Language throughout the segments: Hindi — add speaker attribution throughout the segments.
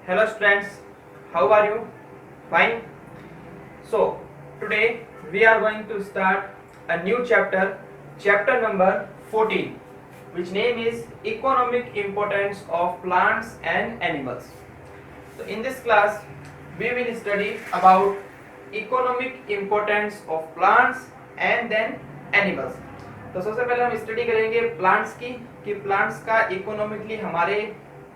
Speaker 1: Hello students, how are you? Fine. So today we are going to start a new chapter, chapter number 14, which name is Economic Importance of Plants and Animals. So in this class we will study about economic importance of plants and then animals. तो सबसे पहले हम स्टडी करेंगे प्लांट्स की कि प्लांट्स का इकोनॉमिकली हमारे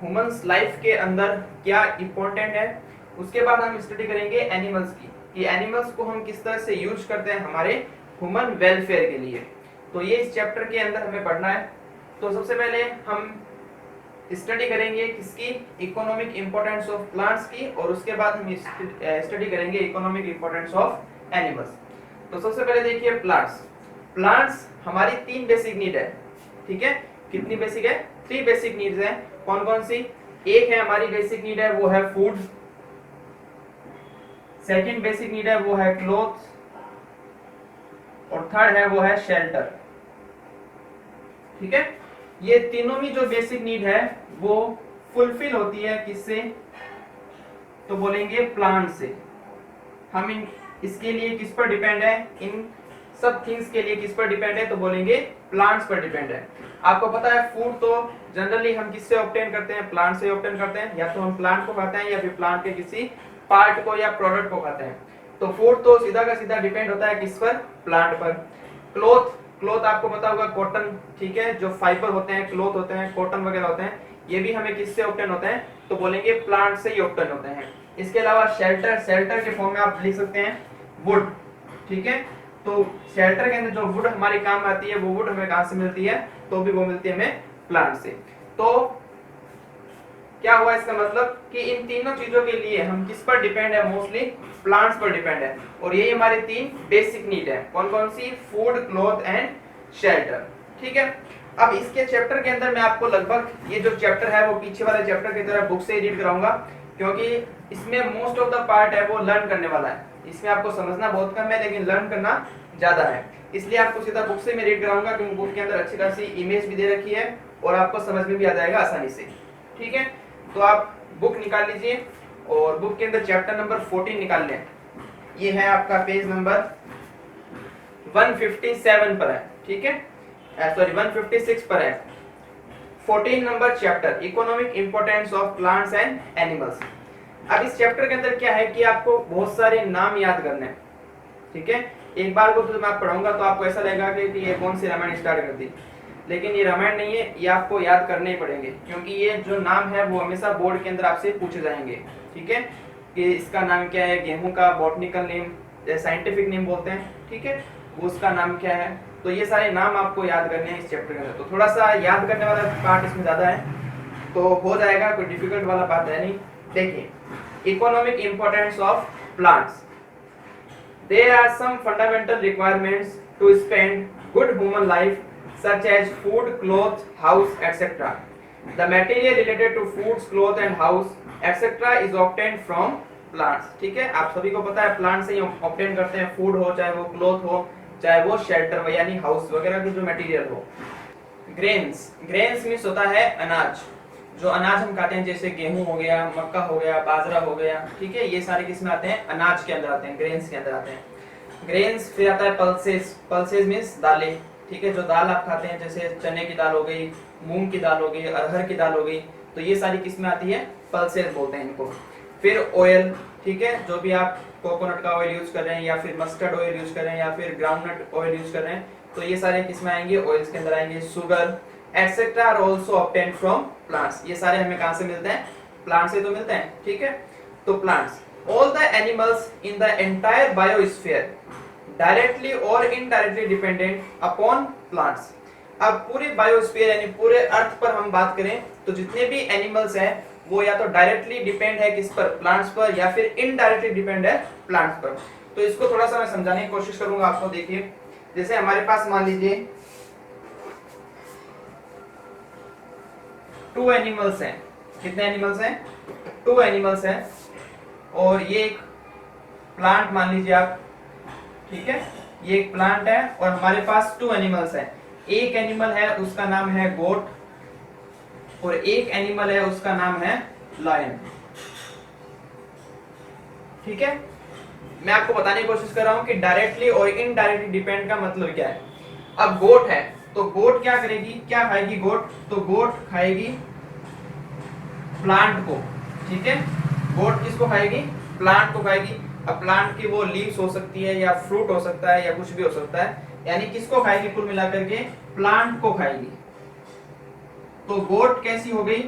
Speaker 1: ह्यूमंस लाइफ के अंदर क्या इम्पोर्टेंट है। उसके बाद हम स्टडी करेंगे एनिमल्स की कि एनिमल्स को हम किस तरह से यूज करते हैं हमारे ह्यूमन वेलफेयर के लिए। तो ये इस चैप्टर के अंदर हमें पढ़ना है। तो सबसे पहले हम स्टडी करेंगे किसकी, इकोनॉमिक इंपॉर्टेंस ऑफ प्लांट्स की, और उसके बाद हम स्टडी करेंगे इकोनॉमिक इंपॉर्टेंस ऑफ एनिमल्स। तो सबसे पहले देखिए प्लांट्स हमारी 3 बेसिक नीड है। ठीक है, कितनी बेसिक है? 3 बेसिक नीड्स हैं। कौन कौन सी? एक है हमारी बेसिक नीड है वो है फूड, सेकंड बेसिक नीड है वो है क्लोथ, और थर्ड है वो है शेल्टर। ठीक है, ये तीनों ही जो बेसिक नीड है वो फुलफिल होती है किससे? तो बोलेंगे प्लांट से। हम इसके लिए किस पर डिपेंड है? इन सब थिंग्स के लिए किस पर डिपेंड है? तो बोलेंगे प्लांट्स पर डिपेंड है। आपको पता है फूड तो जनरली हम किससे ऑब्टेन करते हैं? प्लांट से ऑब्टेन करते हैं। या तो हम प्लांट को खाते हैं या फिर प्लांट के किसी पार्ट को या प्रोडक्ट को खाते हैं। तो फूड तो सीधा का सीधा डिपेंड होता है किस पर? प्लांट पर। क्लोथ आपको पता होगा कॉटन, ठीक है, जो फाइबर होते हैं, क्लोथ होते हैं, कॉटन वगैरह होते हैं, ये भी हमें किससे ऑब्टेन होते हैं? तो बोलेंगे प्लांट से ही ऑब्टेन होते हैं। इसके अलावा शेल्टर के फॉर्म में आप लिख सकते हैं वुड। ठीक है, तो शेल्टर के अंदर जो वुड हमारे काम आती है वो वुड हमें कहां से मिलती है? तो भी वो मिलती है हमें प्लांट से। तो क्या हुआ इसका मतलब कि इन तीनों चीजों के लिए हम किस पर डिपेंड है? मोस्टली प्लांट्स पर डिपेंड है। और यही हमारे 3 बेसिक नीड है। कौन कौन सी? Food, cloth and shelter. ठीक है, अब इसके चैप्टर के अंदर मैं आपको लगभग ये जो चैप्टर है वो पीछे वाले चैप्टर की तरह बुक से ही रीड कराऊंगा, क्योंकि इसमें मोस्ट ऑफ द पार्ट है वो लर्न करने वाला है। इसमें आपको समझना बहुत कम है लेकिन लर्न करना ज्यादा है, इसलिए आपको सीधा बुक से मैं रीड कराऊंगा, क्योंकि बुक के अंदर अच्छी खासी इमेज भी दे रखी है और आपको समझ में भी आ जाएगा आसानी से। ठीक है, तो आप बुक निकाल लीजिए और बुक के अंदर चैप्टर नंबर 14 निकाल लें। ये है आपका पेज नंबर 157 पर है। ठीक है, सॉरी 156 पर है। 14 number chapter, economic importance of plants and animals. अब इस चैप्टर के अंदर क्या है कि आपको बहुत सारे नाम याद करने हैं। ठीक है, एक बार को तो मैं पढ़ाऊंगा तो आपको ऐसा लगेगा कि ये कौन सी रामायण स्टार्ट कर दी, लेकिन ये रामायण नहीं है, ये आपको याद करने ही पड़ेंगे, क्योंकि ये जो नाम है वो हमेशा बोर्ड के अंदर आपसे पूछे जाएंगे। ठीक है, कि इसका नाम क्या है, गेहूं का बॉटनिकल नेम, साइंटिफिक नेम बोलते हैं, ठीक है, वो उसका नाम क्या है। तो ये सारे नाम आपको याद करने हैं इस चैप्टर के अंदर। तो थोड़ा सा याद करने वाला पार्ट इसमें ज्यादा है, तो हो जाएगा, कोई डिफिकल्ट वाला पार्ट है नहीं। देखिए, economic importance of plants. There are some fundamental requirements to spend good human life, such as food, clothes, house, etc. The material related to foods, clothes and house, etc. is obtained from plants. ठीक है, आप सभी को पता है प्लांट से ही ऑब्टेन करते हैं। फूड हो, चाहे वो क्लॉथ हो, चाहे वो शेल्टर हो यानी हाउस वगैरह की जो मटेरियल हो। ग्रेन्स मीन्स होता है अनाज, जो अनाज हम खाते हैं, जैसे गेहूं हो गया, मक्का हो गया, बाजरा हो गया। ठीक है, ये सारे किसमें आते हैं? अनाज के अंदर आते हैं, ग्रेन्स के अंदर आते हैं। ग्रेन्स फिर आता है पल्सेस मीन्स दालें। ठीक है, जो दाल आप खाते हैं, जैसे चने की दाल हो गई, मूंग की दाल हो गई, अरहर की दाल हो गई, तो ये सारी किसमें आती है? पल्सेस बोलते हैं इनको। फिर ऑयल, ठीक है, जो भी आप कोकोनट का ऑयल यूज कर रहे हैं या फिर मस्टर्ड ऑयल यूज कर रहे हैं या फिर ग्राउंडनट ऑयल यूज कर रहे हैं, तो ये सारे किसमें आएंगे? ऑयल्स के अंदर आएंगे। Sugar etcetera are also obtained from plants. ये सारे हमें कहां से मिलते हैं? प्लांट से तो मिलते हैं। ठीक है, तो plants. All the animals in the entire biosphere directly or indirectly dependent upon plants. अब पूरे बायोस्फीयर यानी पूरे अर्थ पर हम बात करें तो जितने भी एनिमल्स हैं वो या तो डायरेक्टली डिपेंड है किस पर? प्लांट्स पर, या फिर इनडायरेक्टली डिपेंड है प्लांट्स पर। तो इसको थोड़ा सा मैं समझाने की कोशिश करूंगा आपको। देखिए, जैसे हमारे पास मान लीजिए 2 एनिमल्स हैं। कितने एनिमल्स हैं? 2 एनिमल्स हैं, और ये एक प्लांट मान लीजिए आप। ठीक है, ये एक प्लांट है और हमारे पास 2 एनिमल्स हैं। एक एनिमल है उसका नाम है गोट, और एक एनिमल है उसका नाम है लायन। ठीक है, मैं आपको बताने की कोशिश कर रहा हूं कि डायरेक्टली और इनडायरेक्टली डिपेंड का मतलब क्या है। अब गोट है तो गोट क्या करेगी, क्या खाएगी गोट, तो गोट खाएगी प्लांट को, ठीक है, गोट किसको खाएगी, प्लांट को खाएगी। अब प्लांट की वो लीव्स हो सकती है या फ्रूट हो सकता है या कुछ भी हो सकता है, यानी किसको खाएगी, कुल मिलाकर के प्लांट को खाएगी। तो गोट कैसी हो गई,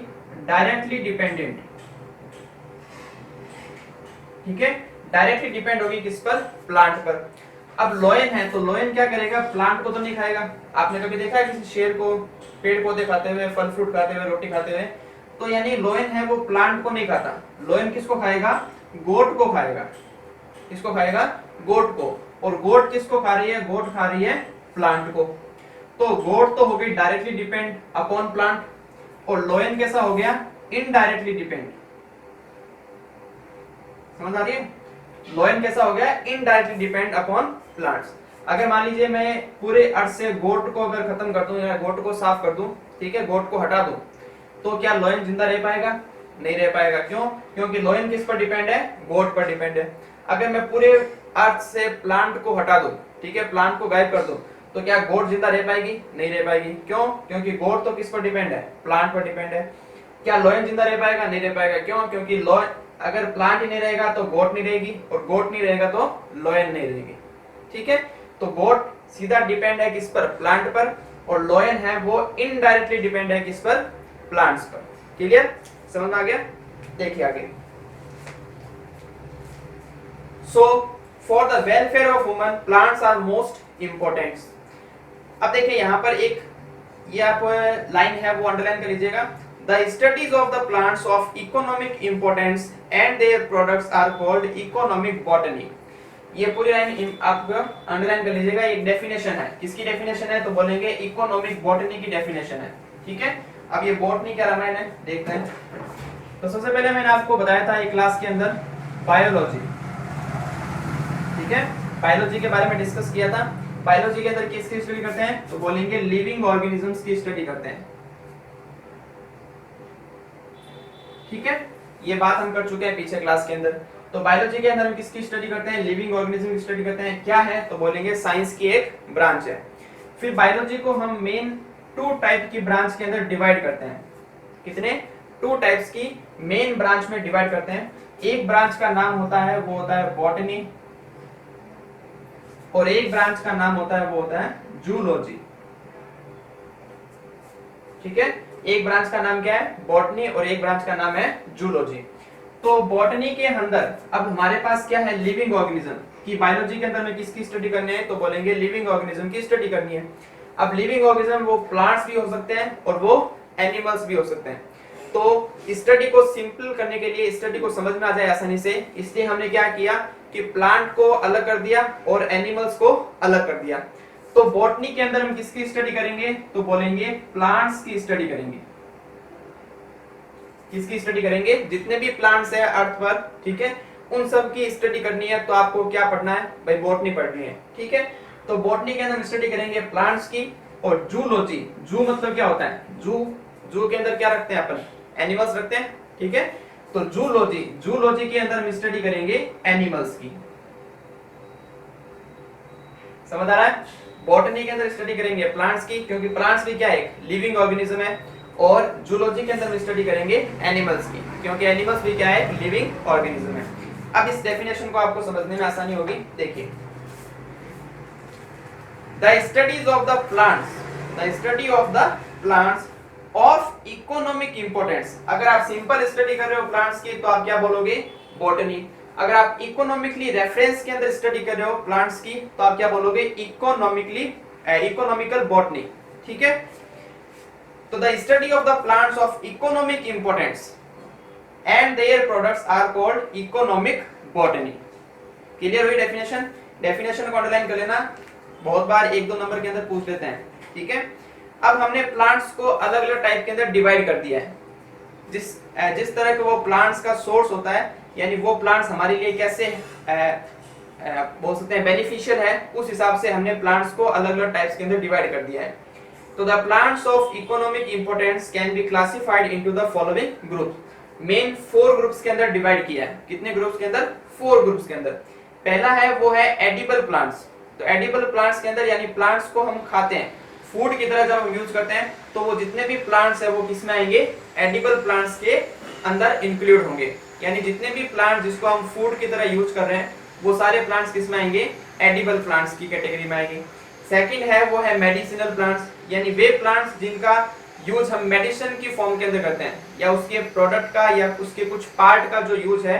Speaker 1: डायरेक्टली डिपेंडेंट, ठीक है, डायरेक्टली डिपेंड होगी किस पर, प्लांट पर। अब लॉयन है तो लॉयन क्या करेगा, प्लांट को तो नहीं खाएगा। आपने कभी देखा है किसी शेर को पेड़ पौधे खाते हुए, फल फ्रूट खाते हुए, रोटी खाते हुए, तो यानी लॉयन है वो प्लांट को नहीं खाता। लॉयन किसको खाएगा, गोट को खाएगा। किसको खाएगा, गोट को। और गोट किसको खा रही है, गोट खा रही है प्लांट को। तो गोट तो हो गई डायरेक्टली डिपेंड अपॉन प्लांट, और लॉयन कैसा हो गया, इनडायरेक्टली डिपेंड। समझ आ रही है, लॉयन कैसा हो गया, इनडायरेक्टली डिपेंड अपॉन प्लांट्स। अगर मान लीजिए मैं पूरे अर्थ से गोट को अगर खत्म कर दूं या गोट को साफ कर दूं, ठीक है, गोट को हटा दूं, तो क्या लॉयन जिंदा रह पाएगा, नहीं रह पाएगा। क्यों, क्योंकि लॉयन किस पर डिपेंड है, गोट पर डिपेंड है। अगर मैं पूरे अर्थ से प्लांट को हटा दूं, ठीक है, प्लांट को गायब कर दूं, तो क्या गोट जिंदा रह पाएगी, नहीं रह पाएगी। क्यों, क्योंकि गोट तो किस पर डिपेंड है, प्लांट पर डिपेंड है। क्या लॉयन जिंदा रह पाएगा, नहीं रह पाएगा। क्यों, क्योंकि लॉयन अगर प्लांट ही नहीं रहेगा तो गोट नहीं रहेगी, और गोट नहीं रहेगा तो लॉयन नहीं रहेगी, ठीक है। तो गोट सीधा डिपेंड है किस पर, प्लांट पर, और लॉयन है वो इनडायरेक्टली डिपेंड है किस पर, प्लांट्स पर। क्लियर, समझ आ गया, देखिए आगे। So for the welfare of woman plants are most important. अब देखिए यहाँ पर एक ये आप लाइन है वो अंडरलाइन कर लीजिएगा। The studies of the plants of economic importance and their products are called economic botany। ये पूरी लाइन आप अंडरलाइन कर लीजिएगा। एक डेफिनेशन है, किसकी डेफिनेशन है, तो बोलेंगे इकोनॉमिक बॉटनी की डेफिनेशन है, ठीक है। अब ये बॉटनी क्या रामायण है, देखते हैं। तो सबसे पहले मैंने आपको बताया था एक क्लास के अंदर बायोलॉजी, ठीक है, बायोलॉजी के बारे में डिस्कस किया था। बायोलॉजी के अंदर किसकी स्टडी करते हैं, तो बोलेंगे लिविंग ऑर्गेनिजम्स की स्टडी करते हैं, ठीक है। ये बात हम कर चुके हैं पीछे क्लास के अंदर। तो बायोलॉजी के अंदर हम किसकी स्टडी करते हैं, लिविंग ऑर्गेनिज्म की स्टडी करते हैं। क्या है, तो बोलेंगे साइंस की एक ब्रांच है। फिर बायोलॉजी को हम मेन 2 टाइप की ब्रांच के अंदर डिवाइड करते हैं। कितने, 2 टाइप्स की मेन ब्रांच में डिवाइड करते हैं। एक ब्रांच का नाम होता है वो होता है बॉटनी, और एक ब्रांच का नाम होता है वो होता है जूलॉजी, ठीक है। एक ब्रांच का नाम क्या है, बॉटनी, और एक ब्रांच का नाम है जूलॉजी। तो बॉटनी के अंदर अब हमारे पास क्या है, लिविंग ऑर्गेनिज्म की। बायोलॉजी के अंदर में किसकी स्टडी करनी है, तो बोलेंगे लिविंग ऑर्गेनिज्म की स्टडी करनी है। अब लिविंग ऑर्गेनिज्म वो प्लांट्स भी हो सकते हैं और वो एनिमल्स भी हो सकते हैं। तो स्टडी को सिंपल करने के लिए, स्टडी को समझ में आ जाए आसानी से, इसलिए हमने क्या किया कि प्लांट को अलग कर दिया और एनिमल्स को अलग कर दिया। तो बॉटनी के अंदर हम किसकी स्टडी करेंगे, तो बोलेंगे प्लांट्स की स्टडी करेंगे। किसकी स्टडी करेंगे, जितने भी प्लांट्स है अर्थ पर, ठीक है, उन सब की स्टडी करनी है। तो आपको क्या पढ़ना है भाई, बॉटनी पढ़नी है, ठीक है। तो बॉटनी के अंदर स्टडी करेंगे प्लांट्स की। और जूलॉजी, जू मतलब क्या होता है, जू के अंदर क्या रखते हैं अपन, एनिमल्स रखते हैं, ठीक है। तो जूलॉजी के अंदर हम स्टडी करेंगे एनिमल्स की। समझ आ रहा है, बॉटनी के अंदर स्टडी करेंगे प्लांट्स की, क्योंकि प्लांट्स भी क्या है, लिविंग ऑर्गेनिज्म है। और जूलॉजी के अंदर स्टडी करेंगे एनिमल्स की, क्योंकि एनिमल्स भी क्या है, लिविंग ऑर्गेनिज्म है। अब इस डेफिनेशन को आपको समझने में आसानी होगी। देखिए, the studies of the plants, the study of the plants of economic importance. अगर आप सिंपल स्टडी कर रहे हो प्लांट्स की तो आप क्या बोलोगे, बॉटनी। अगर आप इकोनॉमिकली रेफरेंस के अंदर स्टडी कर रहे हो प्लांट्स की तो आप क्या बोलोगे, इकोनॉमिकल बॉटनी, ठीक है। तो the study of the plants of economic importance and their products are called economic botany. Clear हुई डेफिनेशन, डेफिनेशन को अंडरलाइन कर लेना, बहुत बार 1-2 नंबर के अंदर पूछ लेते हैं, ठीक है। अब हमने प्लांट्स को अलग अलग टाइप के अंदर डिवाइड कर दिया है। जिस तरह के वो प्लांट्स का सोर्स होता है, यानी वो प्लांट्स हमारे लिए कैसे बोल सकते हैं बेनिफिशियल है, उस हिसाब से हमने प्लांट्स को अलग अलग टाइप्स के अंदर डिवाइड कर दिया है। तो the plants of economic importance can be classified into the following group. Main 4 groups के अंदर डिवाइड किया है। कितने ग्रुप्स के अंदर? 4 ग्रुप्स के अंदर। पहला है वो है एडिबल प्लांट्स। तो एडिबल प्लांट्स के अंदर यानी प्लांट्स को हम खाते हैं, फूड की तरह जब हम यूज करते हैं, तो वो जितने भी प्लांट्स है वो किसमें आएंगे? एडिबल प्लांट्स के अंदर इंक्लूड होंगे। यानी जितने भी प्लांट जिसको हम फूड की तरह यूज कर रहे हैं वो सारे प्लांट्स किसमें आएंगे? एडिबल प्लांट्स की कैटेगरी में आएंगे। सेकंड है वो है मेडिसिनल प्लांट्स, यानी वे प्लांट्स जिनका यूज हम मेडिसिन की फॉर्म के अंदर करते हैं, या उसके प्रोडक्ट का या उसके कुछ पार्ट का जो यूज है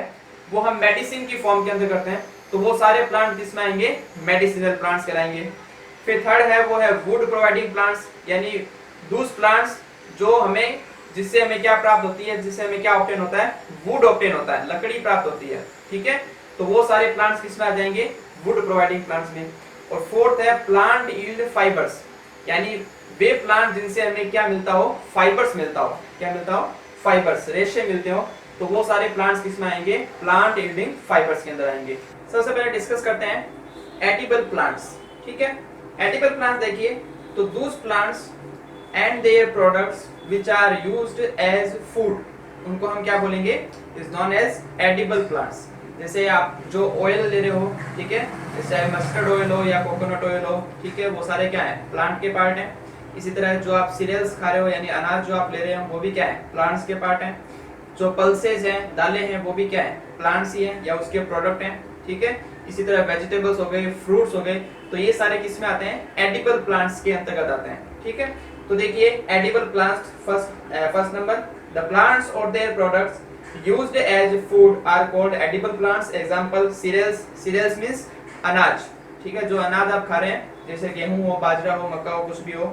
Speaker 1: वो हम मेडिसिन की फॉर्म के अंदर करते हैं, तो वो सारे प्लांट किसमें आएंगे? मेडिसिनल प्लांट्स कहलाएंगे। फिर थर्ड है वो है वुड प्रोवाइडिंग प्लांट्स, यानी दूस प्लांट्स जो हमें, जिससे हमें क्या प्राप्त होती है? जिससे हमें क्या ऑब्टेन होता है? वुड ऑब्टेन होता है, लकड़ी प्राप्त होती है। ठीक है, तो वो सारे प्लांट्स किसमें आ जाएंगे? वुड प्रोवाइडिंग प्लांट्स में। और फोर्थ है प्लांट यील्ड फाइबर्स, यानी वे प्लांट जिनसे हमें क्या मिलता हो? फाइबर्स मिलता हो। क्या मिलता हो? फाइबर्स, रेशे मिलते हो, तो वो सारे प्लांट्स किसमें आएंगे? प्लांट यील्डिंग फाइबर्स के अंदर आएंगे। सबसे पहले डिस्कस करते हैं एडिबल प्लांट्स। ठीक है, एडिबल प्लांट्स देखिए, तो those plants and their products which are used as food, उनको हम क्या बोलेंगे? Is known as edible plants. जैसे आप जो ऑयल ले रहे हो, ठीक है, जैसे मस्टर्ड ऑयल हो या कोकोनट ऑयल हो, ठीक है, वो सारे क्या है? प्लांट के पार्ट हैं। इसी तरह जो आप सीरियल्स खा रहे हो, यानी अनाज जो आप ले रहे हो, वो भी क्या है? प्लांट्स के पार्ट हैं। जो पल्सेज हैं, दालें हैं, वो भी क्या है? प्लांट्स ही हैं या उसके प्रोडक्ट हैं। ठीक है, इसी तरह वेजिटेबल्स हो गए, फ्रूट्स हो गए, तो ये सारे किस में आते हैं? एडिबल प्लांट्स के अंतर्गत आते हैं। ठीक है, तो देखिए edible plants, first number, the plants और their products used as food are called edible plants. Example cereals means अनाज। ठीक है, जो अनाज आप खा रहे हैं, जैसे गेहूं हो, बाजरा हो, मक्का हो, कुछ भी हो।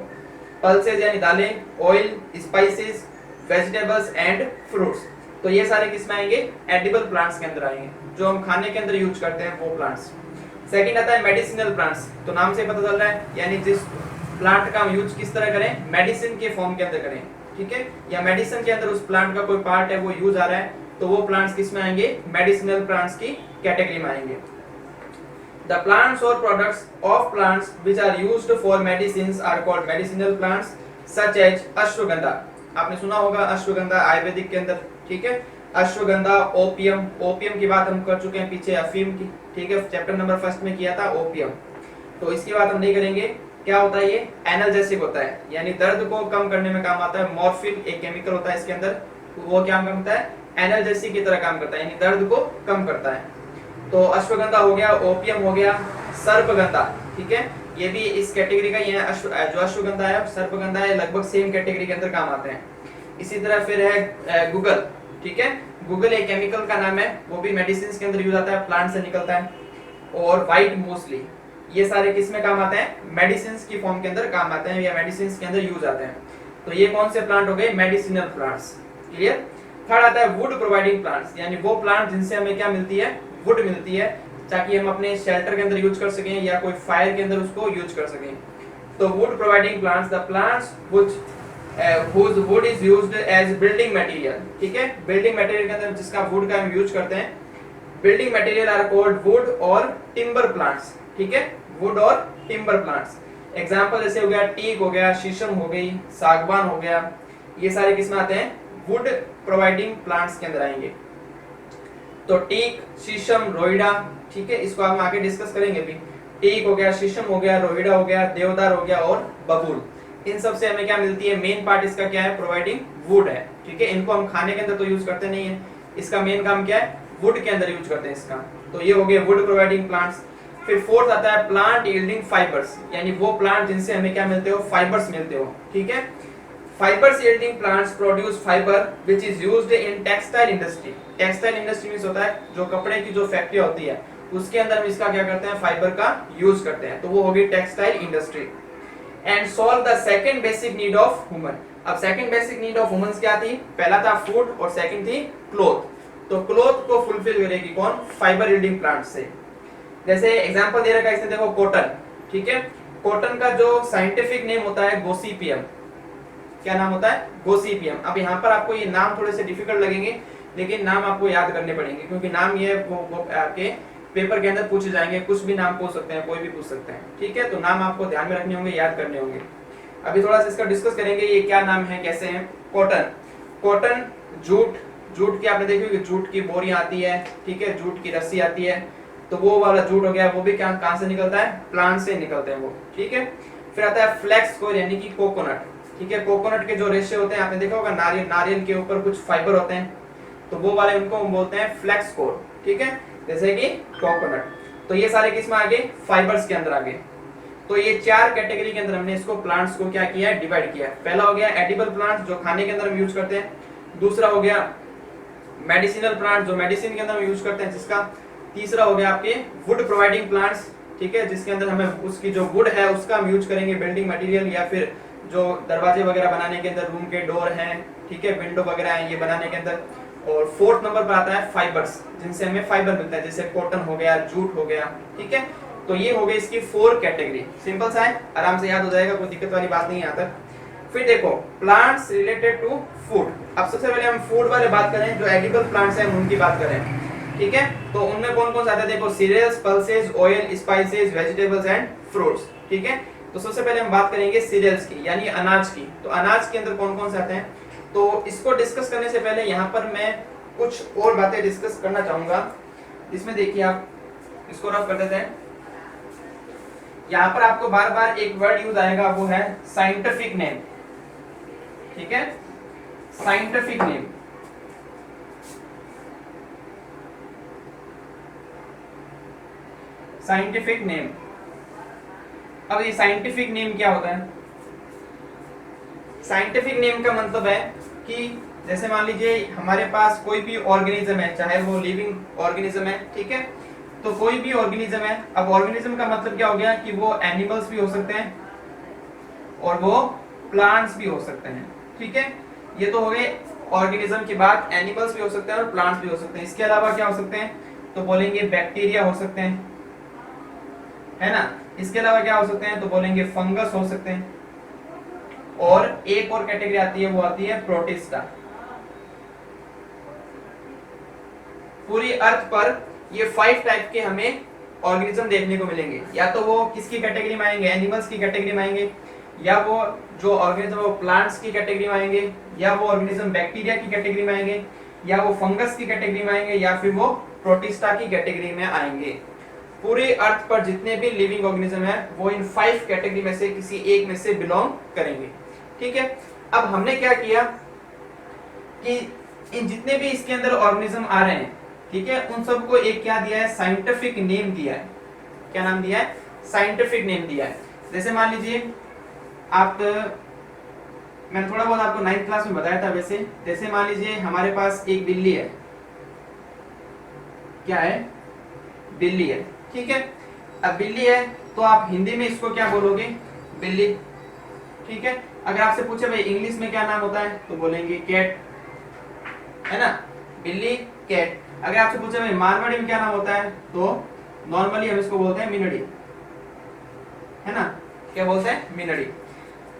Speaker 1: पल्सेज यानी दालें, oil, spices, vegetables and fruits, तो ये सारे किस में आएंगे? एडिबल प्लांट्स के अंदर आएंगे, जो हम खाने के अंदर यूज करते हैं वो प्लांट्स। सेकंड आता है मेडिसिनल प्लांट्स। तो नाम से पता चल रहा है, यानी जिस प्लांट का हम यूज किस तरह करें? मेडिसिन के फॉर्म के अंदर करें। ठीक है, या मेडिसिन के अंदर उस प्लांट का कोई पार्ट है वो यूज आ रहा है, तो वो प्लांट्स किस में आएंगे? मेडिसिनल प्लांट्स की कैटेगरी में आएंगे। द प्लांट्स और products of plants which are used for medicines are called medicinal plants such as ashwagandha. आपने सुना होगा अश्वगंधा आयुर्वेदिक के अंदर। ठीक है, अश्वगंधा, ओपियम, ओपियम की बात हम कर चुके हैं पीछे, अफीम की। ठीक है, चैप्टर नंबर 1 में किया था ओपियम, तो इसकी बात हम नहीं करेंगे। क्या होता है? ये एनाल्जेसिक होता है, यानी दर्द को कम करने में काम आता है। मॉर्फिन एक केमिकल होता है इसके अंदर, वो क्या काम करता है? एनाल्जेसिक की तरह काम करता है, यानी दर्द को कम करता है। तो अश्वगंधा हो गया, ओपियम हो गया, सर्पगंधा। ठीक है, ये भी इस कैटेगरी का ही है। जो अश्वगंधा है, सर्पगंधा है, लगभग सेम कैटेगरी के अंदर काम आते हैं। इसी तरह फिर है गूगल। ठीक है, गूगल एक केमिकल का नाम है, वो भी मेडिसिन के अंदर यूज आता है, प्लांट से निकलता है। और व्हाइट मूसली, ये सारे किस में काम आते हैं? मेडिसिन की फॉर्म के अंदर काम आते हैं या मेडिसिन के अंदर यूज आते हैं। तो ये कौन से प्लांट हो गए? Medicinal plants. क्लियर। थर्ड आता है वुड प्रोवाइडिंग प्लांट्स, यानी वो प्लांट जिनसे हमें क्या मिलती है? वुड मिलती है, ताकि हम अपने शेल्टर के अंदर यूज कर सकें या कोई फायर के अंदर उसको यूज कर सकें। तो would providing plants, the plants whose wood is used as building material। ठीक है, बिल्डिंग मटेरियल के अंदर जिसका वुड का हम यूज करते हैं, building material are called wood और टिम्बर प्लांट्स। ठीक है, वुड और टिम्बर प्लांट्स। एग्जांपल जैसे हो गया टीक हो गया, शीशम हो गई, सागवान हो गया, ये सारे किसमें आते हैं? वुड प्रोवाइडिंग प्लांट्स के अंदर आएंगे। तो टीक, शीशम, रोइडा, ठीक है, इसको हम आगे डिस्कस करेंगे भी। टीक हो गया, शीशम हो गया, रोइडा हो गया, देवदार हो गया और बबूल, इन सब से हमें क्या मिलती है? मेन पार्ट इसका क्या है? प्रोवाइडिंग वुड है। ठीक है, इनको हम खाने के अंदर तो यूज करते नहीं है, इसका मेन काम क्या है? वुड के अंदर यूज करते हैं इसका। तो ये हो गए वुड प्रोवाइडिंग प्लांट्स। फिर फोर्थ आता है प्लांट यील्डिंग फाइबर्स, यानी वो प्लांट जिनसे हमें क्या मिलते हो? फाइबर्स मिलते हो। ठीक है, fibres yielding plants produce fibre which is used in textile industry. Textile industry means होता है जो कपड़े की जो फैक्ट्री होती है, उसके अंदर हम इसका क्या करते हैं? फाइबर का यूज करते हैं, तो वो होगी textile industry. And solve the second basic need of human. अब second basic need of humans क्या थी? पहला था फूड और सेकंड थी क्लॉथ। तो क्लॉथ को फुलफिल करेगी कौन? फाइबर यील्डिंग प्लांट से। जैसे एग्जांपल दे रखा है इसने, देखो कॉटन। ठीक है, कॉटन का जो साइंटिफिक नेम होता है गोसिपियम। क्या नाम होता है? गोसिपियम। अब यहाँ पर आपको ये नाम थोड़े से डिफिकल्ट लगेंगे, लेकिन नाम आपको याद करने पड़ेंगे, क्योंकि नाम ये वो आपके पेपर के अंदर पूछे जाएंगे। कुछ भी नाम पूछ सकते हैं, कोई भी पूछ सकते हैं। ठीक है, तो नाम आपको ध्यान में रखने होंगे, याद करने होंगे। अभी थोड़ा सा इसका डिस्कस करेंगे, ये क्या नाम है, कैसे है। कॉटन, कॉटन, जूट, जूट की आपने देखी होगी, जूट की बोरी आती है, ठीक है, जूट की रस्सी आती है, तो वो वाला जूट हो गया, वो भी कहाँ से निकलता है, प्लांट से निकलते हैं वो, ठीक है। फिर आता है फ्लेक्स कोर यानी कि कोकोनट, ठीक है, कोकोनट के जो रेशे होते हैं आपने देखा होगा, नारियल के ऊपर कुछ फाइबर होते हैं, तो वो वाले उनको हम बोलते हैं फ्लेक्स कोर, ठीक है, जैसे कि कोकोनट। तो ये सारे किस में आ गए, फाइबर्स के अंदर आ गए। तो ये 4 कैटेगरी के अंदर हमने इसको प्लांट्स को क्या किया है, डिवाइड किया है। पहला हो गया एडिबल प्लांट्स जो खाने के अंदर हम यूज करते हैं, दूसरा हो गया मेडिसिनल प्लांट जो मेडिसिन के अंदर हम यूज करते हैं जिसका, तीसरा हो गया आपके वुड प्रोवाइडिंग प्लांट्स, ठीक है, जिसके अंदर हमें उसकी जो वुड है उसका हम यूज करेंगे बिल्डिंग मटेरियल या फिर जो दरवाजे वगैरह बनाने के अंदर, रूम के डोर हैं, ठीक है, विंडो वगैरह हैं ये बनाने के अंदर। और फोर्थ नंबर पर आता है फाइबर्स, जिनसे हमें फाइबर मिलता है, जैसे कॉटन हो गया, जूट हो गया, ठीक है। तो ये हो गई इसकी 4 कैटेगरी, सिंपल सा है, आराम से याद हो जाएगा, कोई दिक्कत वाली बात नहीं है यहाँ तक। फिर देखो प्लांट्स रिलेटेड टू फूड। अब सबसे पहले हम फूड वाले बात करें, जो एडिबल प्लांट्स हैं उनकी बात करें, ठीक है। तो उनमें कौन कौन से आते हैं, देखो cereals, pulses, oil, spices, vegetables and fruits, ठीक है। तो सबसे पहले हम बात करेंगे सीरियल्स की यानी अनाज की। तो अनाज के अंदर कौन कौन से आते हैं, तो इसको डिस्कस करने से पहले यहाँ पर मैं कुछ और बातें डिस्कस करना चाहूंगा। इसमें देखिए आप इसको रफ कर देते हैं। यहाँ पर आपको बार बार एक वर्ड यूज आएगा, वो है साइंटिफिक नेम, ठीक है, साइंटिफिक नेम। साइंटिफिक नेम, अब ये साइंटिफिक नेम क्या होता है, साइंटिफिक नेम का मतलब है कि जैसे मान लीजिए हमारे पास कोई भी ऑर्गेनिज्म है, चाहे वो लिविंग ऑर्गेनिज्म है, ठीक है, तो कोई भी ऑर्गेनिज्म है। अब ऑर्गेनिज्म का मतलब क्या हो गया कि वो एनिमल्स भी हो सकते हैं और वो प्लांट्स भी हो सकते हैं, ठीक है। ये तो हो गए ऑर्गेनिज्म की बात, एनिमल्स भी हो सकते हैं और प्लांट्स भी हो सकते हैं। इसके अलावा क्या हो सकते हैं, तो बोलेंगे बैक्टीरिया हो सकते हैं, है ना। इसके अलावा क्या हो सकते हैं, तो बोलेंगे फंगस हो सकते हैं। और एक और कैटेगरी आती है, वो आती है प्रोटिस्टा। पूरी अर्थ पर ये 5 टाइप के हमें ऑर्गेनिज्म देखने को मिलेंगे। या तो वो किसकी कैटेगरी में आएंगे, एनिमल्स की कैटेगरी में आएंगे, या वो जो ऑर्गेनिज्म वो प्लांट्स की कैटेगरी में आएंगे, या वो ऑर्गेनिज्म बैक्टीरिया की कैटेगरी में आएंगे, या वो फंगस की कैटेगरी में आएंगे, या फिर वो प्रोटिस्टा की कैटेगरी में आएंगे। पूरे अर्थ पर जितने भी लिविंग ऑर्गेनिज्म है वो इन 5 कैटेगरी में से किसी एक में से बिलोंग करेंगे, ठीक है। अब हमने क्या किया कि इन जितने भी इसके अंदर ऑर्गेनिज्म आ रहे हैं, ठीक है, उन सबको एक क्या दिया है, साइंटिफिक नेम दिया है। क्या नाम दिया है, साइंटिफिक नेम दिया है। जैसे मान लीजिए आप, मैंने थोड़ा बहुत आपको 9th क्लास में बताया था वैसे, जैसे मान लीजिए हमारे पास एक बिल्ली है, क्या है, बिल्ली है, ठीक है। अब बिल्ली है तो आप हिंदी में इसको क्या बोलोगे, बिल्ली, ठीक है। अगर आपसे पूछे भाई इंग्लिश में क्या नाम होता है, तो बोलेंगे कैट, है ना, बिल्ली, कैट। अगर आपसे पूछे भाई मारवाड़ी में क्या नाम होता है, तो नॉर्मली हम इसको बोलते हैं मिनडी, है ना, क्या बोलते हैं, मिनडी।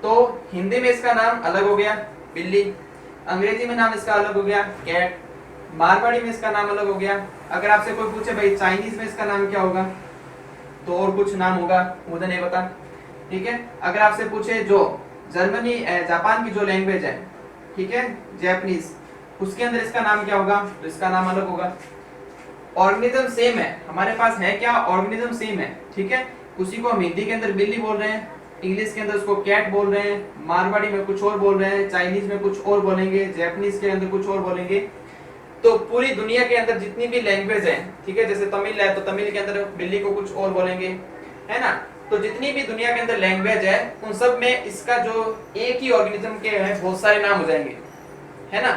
Speaker 1: तो हिंदी में इसका नाम अलग हो गया बिल्ली, अंग्रेजी में नाम इसका अलग हो गया कैट, मारवाड़ी में इसका नाम अलग हो गया। अगर आपसे कोई पूछे भाई चाइनीज में इसका नाम क्या होगा, तो और कुछ नाम होगा, मुझे नहीं पता, ठीक है। अगर आपसे पूछे जो जर्मनी जापान की जो लैंग्वेज है, ठीक है, जापानीज, उसके अंदर इसका नाम क्या होगा, तो इसका नाम अलग होगा। ऑर्गेनिज्म सेम है, हमारे पास है क्या, ऑर्गेनिज्म सेम है, ठीक है। उसी को हम हिंदी के अंदर बिल्ली बोल रहे हैं, इंग्लिश के अंदर उसको कैट बोल रहे हैं, मारवाड़ी में कुछ और बोल रहे हैं, चाइनीज में कुछ और बोलेंगे, जापानीज के अंदर कुछ और बोलेंगे। तो पूरी दुनिया के अंदर जितनी भी लैंग्वेज है, ठीक है, जैसे तमिल है तो तमिल के अंदर बिल्ली को कुछ और बोलेंगे, है ना। तो जितनी भी दुनिया के अंदर लैंग्वेज है उन सब में इसका जो एक ही ऑर्गेनिज्म के है बहुत सारे नाम हो जाएंगे, है ना,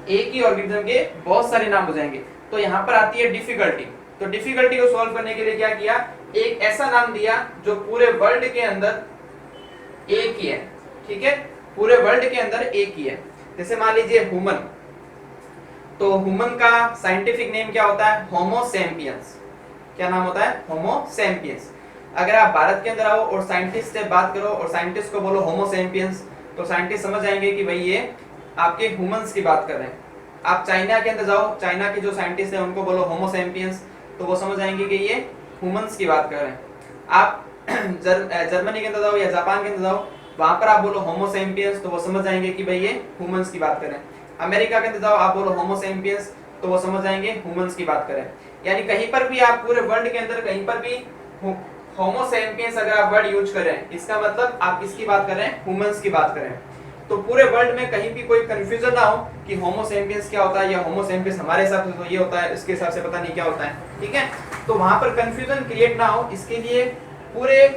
Speaker 1: एक ही ऑर्गेनिज्म के बहुत सारे नाम हो जाएंगे। तो यहाँ पर आती है डिफिकल्टी। तो डिफिकल्टी को सॉल्व करने के लिए क्या किया, एक ऐसा नाम दिया जो पूरे वर्ल्ड के अंदर एक ही है, ठीक है, पूरे वर्ल्ड के अंदर एक ही है। जैसे मान लीजिए ह्यूमन, तो ह्यूमन का साइंटिफिक नेम क्या होता है, होमो सैपियंस। क्या नाम होता है, होमो सैपियंस। अगर आप भारत के अंदर आओ और साइंटिस्ट से बात करो और साइंटिस्ट को बोलो होमो सैपियंस, तो साइंटिस्ट समझ जाएंगे कि भाई ये आपके ह्यूमंस की बात कर रहे हैं। आप चाइना के अंदर जाओ, चाइना के जो साइंटिस्ट हैं उनको बोलो होमो सैपियंस, तो वो समझ जाएंगे कि ये ह्यूमंस की बात कर रहे हैं। आप जर्मनी के अंदर जाओ या जापान के अंदर जाओ, वहां पर आप बोलो होमो सैपियंस, तो वो समझ जाएंगे कि भाई ये ह्यूमंस की बात कर रहे हैं। अमेरिका के अंदर जाओ, आप बोलो होमो सेपियंस, तो वो समझ जाएंगे ह्यूमंस की बात करें। यानी कहीं पर भी आप पूरे वर्ल्ड के अंदर कहीं पर भी होमो सेपियंस अगर आप वर्ड यूज कर रहे हैं, इसका मतलब आप किसकी बात कर रहे हैं, ह्यूमंस की बात कर रहे हैं। तो पूरे वर्ल्ड में कहीं भी कोई कंफ्यूजन ना हो कि होमो सेपियंस क्या होता है या होमो सेपियंस हमारे हिसाब से तो ये होता है, इसके हिसाब से पता नहीं क्या होता है, ठीक है। तो वहां पर कंफ्यूजन क्रिएट ना हो, इसके लिए पूरे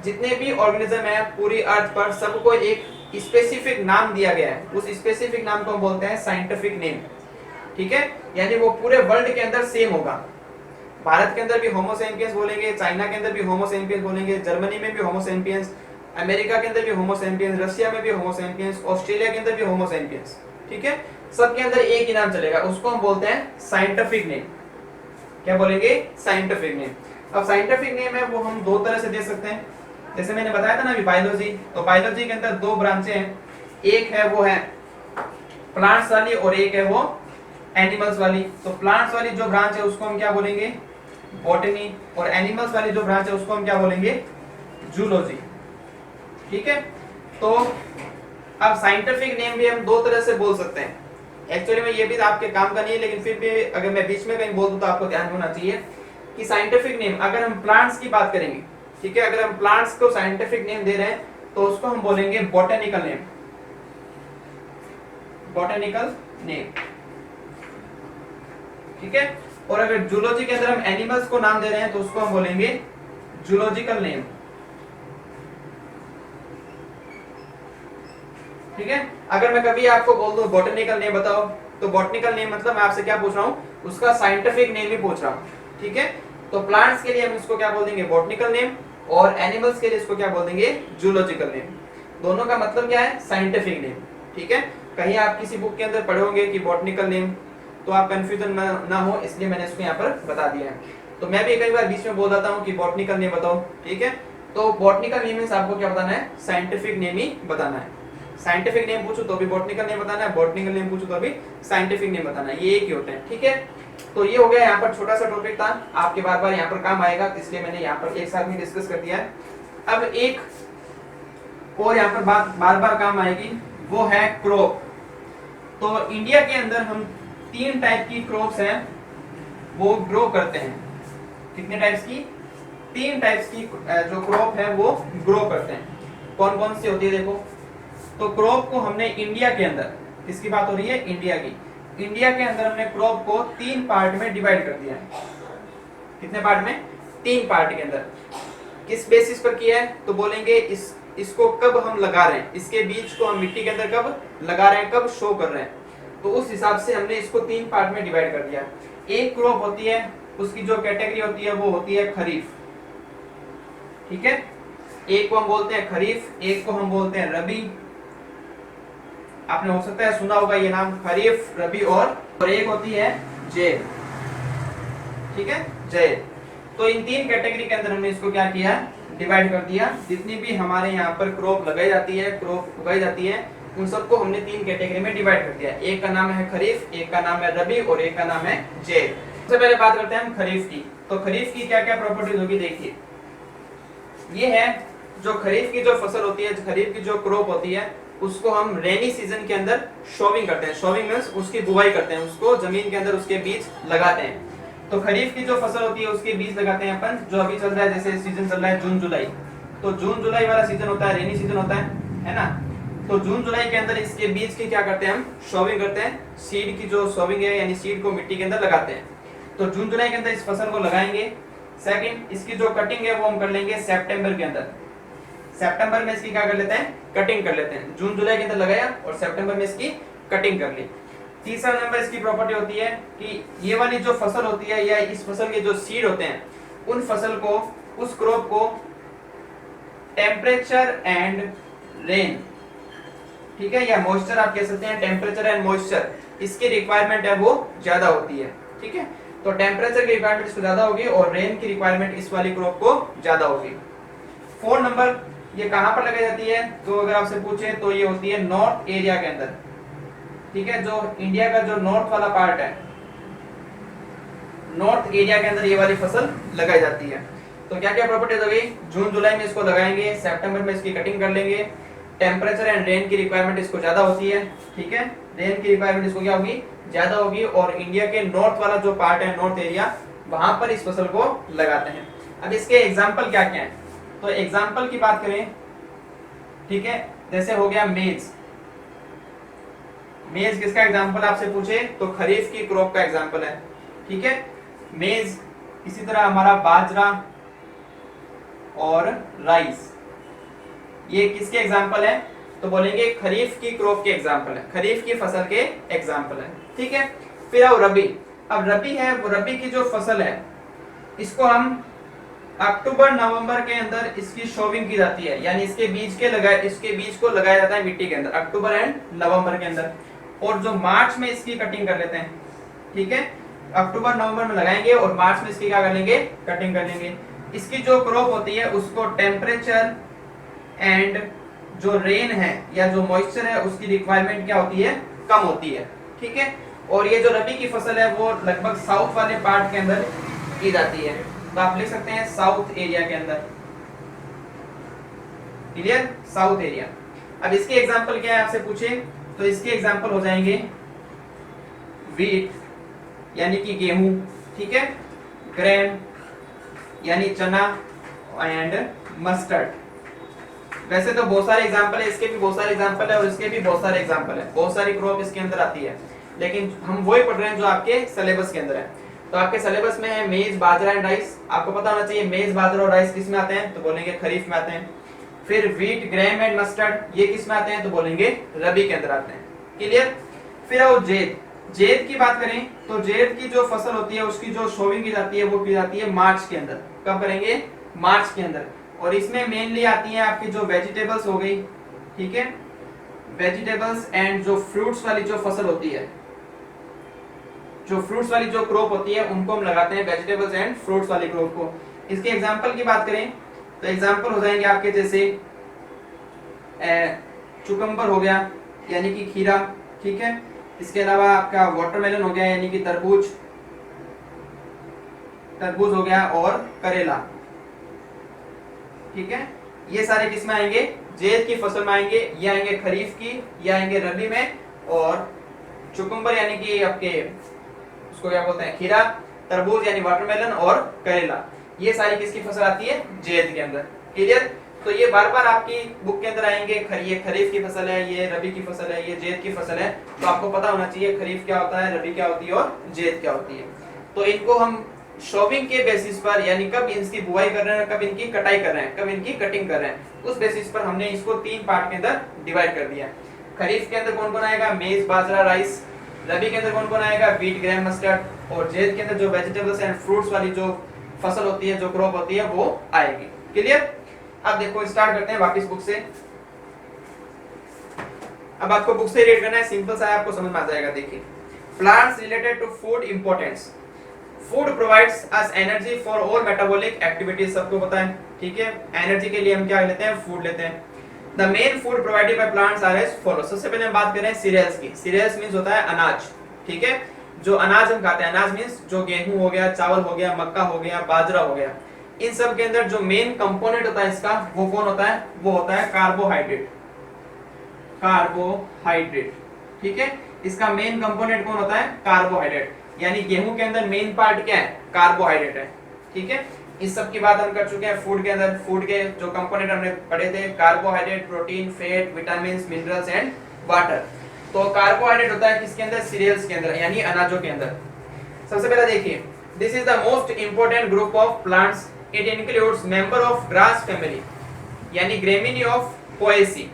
Speaker 1: जितने भी ऑर्गेनिज्म है पूरी अर्थ पर सबको एक स्पेसिफिक नाम दिया गया है। उस स्पेसिफिक नाम को हम बोलते हैं साइंटिफिक नेम, ठीक है। यानी वो पूरे वर्ल्ड के अंदर सेम होगा। भारत के अंदर भी होमो सेपियंस बोलेंगे, चाइना के अंदर भी होमो सेपियंस बोलेंगे, जर्मनी में भी होमो सेपियंस, अमेरिका के अंदर भी होमो सेपियंस, रशिया में भी होमो सेपियंस, ऑस्ट्रेलिया के अंदर भी होमो सेपियंस, ठीक है। सबके अंदर एक ही नाम चलेगा, उसको हम बोलते हैं साइंटिफिक नेम। क्या बोलेंगे, साइंटिफिक नेम। अब साइंटिफिक नेम है वो हम दो तरह से दे सकते हैं। जैसे मैंने बताया था ना अभी बायोलॉजी, तो बायोलॉजी के अंदर दो ब्रांचें हैं, एक है वो है प्लांट्स वाली और एक है वो एनिमल्स वाली। तो प्लांट्स वाली जो ब्रांच है उसको हम क्या बोलेंगे, बॉटनी, और एनिमल्स वाली जो ब्रांच है उसको हम क्या बोलेंगे, जूलॉजी, ठीक है। तो अब साइंटिफिक नेम भी हम दो तरह से बोल सकते हैं। एक्चुअली में ये भी आपके काम का नहीं है, लेकिन फिर भी अगर मैं बीच में कहीं बोल दूं तो आपको ध्यान होना चाहिए कि साइंटिफिक नेम अगर हम प्लांट्स की बात करेंगे, ठीक है, अगर हम प्लांट्स को साइंटिफिक नेम दे रहे हैं तो उसको हम बोलेंगे बॉटनिकल नेम, बॉटनिकल नेम, ठीक है। और अगर जूलॉजी के अंदर हम एनिमल्स को नाम दे रहे हैं तो उसको हम बोलेंगे जूलॉजिकल नेम, ठीक है। अगर मैं कभी आपको बोल दूं बॉटनिकल नेम बताओ, तो बॉटनिकल नेम मतलब मैं आपसे क्या पूछ रहा हूं, उसका साइंटिफिक नेम ही पूछ रहा हूं, ठीक है। तो प्लांट्स के लिए हम इसको क्या बोल देंगे, बॉटनिकल नेम, और एनिमल्स के लिए इसको क्या बोल देंगे, जूलॉजिकल नेम। दोनों का मतलब क्या है, साइंटिफिक नेम, ठीक है। कहीं आप किसी बुक के अंदर पढ़ोगे कि बॉटनिकल नेम, तो आप कंफ्यूजन ना हो, इसलिए मैंने इसको यहाँ पर बता दिया है। तो मैं भी कई बार बीच में बोल जाता हूँ कि बॉटनिकल नेम बताओ, ठीक है। तो बॉटनिकल नेम मींस आपको क्या बताना है, साइंटिफिक नेम ही बताना है। साइंटिफिक नेम पूछो तो भी बॉटनिकल नेम बताना है, बॉटनिकल नेम पूछो तो भी साइंटिफिक नेम बताना है, ये एक ही होते हैं, ठीक है। तो ये हो गया यहाँ पर छोटा सा टॉपिक था, आपके बार बार यहाँ पर काम आएगा, इसलिए मैंने यहाँ पर एक साथ में डिस्कस कर दिया है। अब एक और यहाँ पर बात बार बार काम आएगी, वो है क्रॉप। तो इंडिया के अंदर हम 3 टाइप की क्रॉप्स हैं वो ग्रो करते हैं। कितने टाइप्स की, 3 टाइप्स की जो क्रॉप है वो ग्रो करते हैं। कौन कौन सी होती है देखो। तो क्रॉप को हमने इंडिया के अंदर, किसकी बात हो रही है, इंडिया की, इंडिया के अंदर हमने क्रॉप को 3 पार्ट में डिवाइड कर दिया है। कितने पार्ट में, 3 पार्ट के अंदर। किस बेसिस पर किया है, तो बोलेंगे इसको कब हम लगा रहे हैं, इसके बीज को हम मिट्टी के अंदर कब लगा रहे हैं, कब शो कर रहे हैं, तो उस हिसाब से हमने इसको 3 पार्ट में डिवाइड कर दिया। एक क्रॉप होती है, उसकी जो कैटेगरी होती है वो होती है खरीफ, ठीक है। एक को हम बोलते हैं खरीफ, एक को हम बोलते हैं रबी। आपने हो सकता है सुना होगा ये नाम, खरीफ, रबी, और एक होती है जैद, ठीक है, जैद। तो इन 3 कैटेगरी के अंदर हमने इसको क्या किया, डिवाइड कर दिया। जितनी भी हमारे यहाँ पर क्रॉप लगाई जाती है, क्रॉप उगाई जाती है, उन सबको हमने 3 कैटेगरी में डिवाइड कर दिया। एक का नाम है खरीफ, एक का नाम है रबी, और एक का नाम है जैद। सबसे पहले बात करते हैं हम खरीफ की। तो खरीफ की क्या क्या प्रॉपर्टीज होगी देखिए। ये है जो खरीफ की जो फसल होती है, खरीफ की जो क्रॉप होती है, उसको हम रेनी सीजन के अंदर शोविंग करते हैं। शोविंग मींस उसकी बुवाई करते हैं, उसको जमीन के अंदर उसके बीज लगाते हैं। तो खरीफ की जो फसल होती है उसके बीज लगाते हैं अपन। जो अभी चल रहा है, जैसे सीजन चल रहा है जून जुलाई, तो जून जुलाई वाला सीजन होता है, रेनी सीजन होता है ना। तो जून जुलाई के अंदर इसके बीज की क्या करते हैं हम, शोविंग करते हैं। सीड की जो शोविंग है, यानी सीड को मिट्टी के अंदर लगाते हैं। तो जून जुलाई के अंदर इस फसल को लगाएंगे। सेकंड, इसकी जो कटिंग है वो हम कर लेंगे सितंबर के अंदर। सितंबर में इसकी क्या कर लेते हैं, कटिंग कर लेते हैं। जून जुलाई के अंदर लगाया और सितंबर में इसकी कटिंग कर ली। तीसरा नंबर इसकी प्रॉपर्टी होती है कि ये वाली जो फसल होती है या इस फसल के जो सीड होते हैं, उन फसल को, उस क्रॉप को टेम्परेचर एंड रेन, ठीक है, या मॉइस्चर आप कह सकते हैं, टेम्परेचर एंड मॉइस्चर, इसकी रिक्वायरमेंट है वो ज्यादा होती है, ठीक है। तो टेम्परेचर की रिक्वायरमेंट इसको ज्यादा होगी और रेन की रिक्वायरमेंट इस वाली क्रॉप को ज्यादा होगी। 4 नंबर, ये कहां पर लगाई जाती है, तो अगर आपसे पूछे तो ये होती है नॉर्थ एरिया के अंदर, ठीक है। जो इंडिया का जो नॉर्थ वाला पार्ट है, नॉर्थ एरिया के अंदर ये वाली फसल लगाई जाती है। तो क्या क्या प्रॉपर्टीज हो गई, जून जुलाई में इसको लगाएंगे, सितंबर में इसकी कटिंग कर लेंगे, टेम्परेचर एंड रेन की रिक्वायरमेंट इसको ज्यादा होती है, ठीक है। रेन की रिक्वायरमेंट इसको क्या होगी, ज्यादा होगी, और इंडिया के नॉर्थ वाला जो पार्ट है, नॉर्थ एरिया, वहां पर इस फसल को लगाते हैं। अब इसके एग्जाम्पल क्या क्या है, तो एग्जाम्पल की बात करें, ठीक है, जैसे हो गया मेज। मेज किसका एग्जाम्पल आपसे पूछे तो खरीफ की क्रॉप का एग्जाम्पल है, ठीक है, मेज। इसी तरह हमारा बाजरा और राइस, ये किसके एग्जाम्पल है, तो बोलेंगे खरीफ की क्रॉप के एग्जाम्पल है, खरीफ की फसल के एग्जाम्पल है, ठीक है। फिर अब रबी। अब रबी है, वो रबी की जो फसल है इसको हम अक्टूबर नवंबर के अंदर इसकी शोविंग की जाती है, यानी इसके बीज को लगाया जाता है मिट्टी के अंदर अक्टूबर एंड नवंबर के अंदर, और जो मार्च में इसकी कटिंग कर लेते हैं, ठीक है। अक्टूबर नवंबर में लगाएंगे और मार्च में इसकी क्या कर लेंगे, कटिंग कर लेंगे। इसकी जो क्रॉप होती है उसको टेम्परेचर एंड जो रेन है या जो मॉइस्चर है उसकी रिक्वायरमेंट क्या होती है, कम होती है, ठीक है। और ये जो रबी की फसल है वो लगभग साउथ वाले पार्ट के अंदर की जाती है, तो आप लिख सकते हैं साउथ एरिया के अंदर, क्लियर, साउथ एरिया। अब इसके एग्जांपल क्या है आपसे पूछे, तो इसके एग्जांपल हो जाएंगे वीट यानी कि गेहूं, ठीक है, ग्रेन यानी चना, एंड मस्टर्ड। वैसे तो बहुत सारे एग्जांपल है, इसके भी बहुत सारे एग्जांपल है और इसके भी बहुत सारे एग्जांपल है, बहुत सारी क्रॉप इसके अंदर आती है, लेकिन हम वही पढ़ रहे हैं जो आपके सिलेबस के अंदर है। तो आपके सिलेबस में है मेज, बाजरा एंड राइस। आपको पता होना चाहिए मेज, बाजरा और राइस किस में आते हैं, तो बोलेंगे खरीफ में आते हैं। फिर वीट, ग्रेन एंड मस्टर्ड ये किस में आते हैं, तो बोलेंगे रबी के अंदर आते हैं, क्लियर। फिर आओ जेद। जेद की बात करें तो जेद की जो फसल होती है उसकी जो शोविंग की जाती है वो की जाती है मार्च के अंदर। कब करेंगे, मार्च के अंदर। और इसमें मेनली आती है आपकी जो वेजिटेबल्स हो गई, ठीक है, वेजिटेबल्स एंड जो फ्रूट्स वाली जो फसल होती है, जो फ्रूट्स वाली जो क्रॉप होती है उनको हम लगाते हैं, वेजिटेबल्स एंड फ्रूट्स वाली क्रॉप को। इसके एग्जांपल की बात करें तो एग्जांपल हो जाएंगे आपके जैसे चुकंबर हो गया यानी कि खीरा, ठीक है। इसके अलावा आपका वाटरमेलन हो गया यानी कि तरबूज, तरबूज हो गया, और करेला, ठीक है। ये सारे किस में आएंगे, जेद की फसल में आएंगे। ये आएंगे खरीफ की, ये आएंगे रबी में। और चुकंबर यानी कि आपके उसको क्या बोलते हैं, खीरा, तरबूज यानी वाटरमेलन, और करेला, ये सारी किसकी फसल आती है, जेद के अंदर, क्लियर। तो ये बार बार आपकी बुक के अंदर आएंगे, ये खरीफ की फसल है, ये रबी की फसल है, ये जेद की फसल है। तो आपको पता होना चाहिए खरीफ क्या होता है, रबी क्या होती है और जेद क्या होती है। तो इनको हम शोविंग के बेसिस पर, यानी कब इनकी बुआई कर रहे हैं, कब इनकी कटाई कर रहे हैं, कब इनकी कटिंग कर रहे हैं, उस बेसिस पर हमने इसको 3 पार्ट के अंदर डिवाइड कर दिया। खरीफ के अंदर कौन कौन आएगा, मेज, बाजरा, राइस। रबी के अंदर कौन कौन आएगा, वीट, ग्रेन, मस्टर्ड। और जेद के अंदर जो वेजिटेबल्स एंड फ्रूट्स वाली जो फसल होती है, जो क्रॉप होती है, वो आएगी, क्लियर। अब देखो स्टार्ट करते हैं वापस बुक से। अब आपको बुक से रीड करना है, सिंपल सा है, आपको समझ में आ जाएगा। देखिए, plants related to food importance. Food provides us energy for all metabolic activities, सबको पता है, ठीक है। एनर्जी के लिए हम क्या लेते हैं, फूड लेते हैं। The main food provided by plants are as follow. सबसे पहले हम बात करें सीरियल्स की। सीरियल्स मींस होता है अनाज, ठीक है, जो अनाज हम खाते हैं। अनाज मींस जो गेहूं हो गया, चावल हो गया, मक्का हो गया, बाजरा हो गया। इन सब के अंदर जो मेन कंपोनेंट होता है इसका, वो कौन होता है, वो होता है कार्बोहाइड्रेट। कार्बोहाइड्रेट, ठीक है। इसका मेन कंपोनेंट कौन होता है, कार्बोहाइड्रेट। यानी गेहूं के अंदर मेन पार्ट क्या है, कार्बोहाइड्रेट है, ठीक है। इस सब की बात हम कर चुके हैं। फूड के अंदर, फूड के जो कंपोनेंट हमने पढ़े थे, carbohydrate, protein, fat, vitamins, minerals and water. तो कार्बोहाइड्रेट होता है किसके अंदर, सीरियल्स के अंदर, यानी अनाजों के अंदर। सबसे पहले देखिए, this is the most important group of plants. It includes member of grass family यानी ग्रेमिनी ऑफ पोएसी।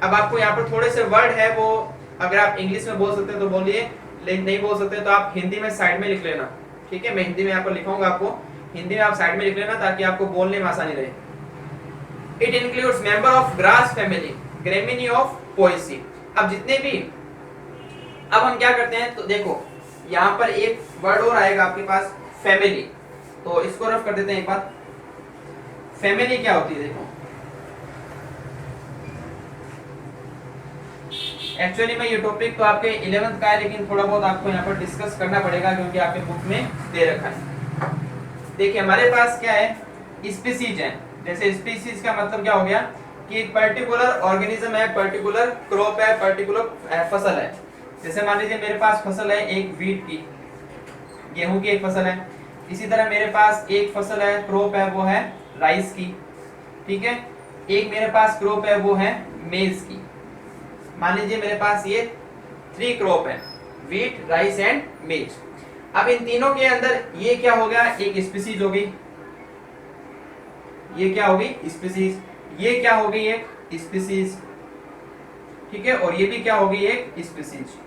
Speaker 1: अब आपको यहाँ पर थोड़े से वर्ड है, वो अगर आप इंग्लिश में बोल सकते हैं तो बोलिए, लेकिन नहीं बोल सकते तो आप हिंदी में साइड में लिख लेना, ठीक है। मैं हिंदी में यहाँ पर लिखाऊंगा, आपको हिंदी में आप साइड में लिख लेना ताकि आपको बोलने में आसानी रहे। It includes member of grass family, Gramineae of Poaceae. अब जितने भी, अब हम क्या करते हैं, तो देखो यहाँ पर एक वर्ड और आएगा आपके पास, फैमिली। तो इसको रफ कर देते हैं एक बार। फैमिली क्या होती है, देखो एक्चुअली में ये टॉपिक तो आपके 11th का है, लेकिन थोड़ा बहुत आपको यहाँ पर डिस्कस करना पड़ेगा क्योंकि आपके बुक में दे रखा है। देखिए हमारे पास क्या है, स्पीसीज है। जैसे स्पीसीज का मतलब क्या हो गया कि एक पर्टिकुलर ऑर्गेनिज्म है, पर्टिकुलर क्रॉप है, पर्टिकुलर फसल है, जैसे मान लीजिए मेरे पास फसल है एक वीट की, गेहूं की एक फसल है। इसी तरह मेरे पास एक फसल है, क्रॉप है, वो है राइस की। ठीक है, एक मेरे पास क्रॉप है वो है मेज की। मान लीजिए मेरे पास ये 3 क्रॉप है, वीट, राइस एंड मेज। अब इन तीनों के अंदर ये क्या हो गया, एक स्पीसीज हो गई। ये क्या होगी, स्पीसीज। ये क्या होगी, एक स्पीसीज। ठीक है, और ये भी क्या होगी, एक स्पीसीज,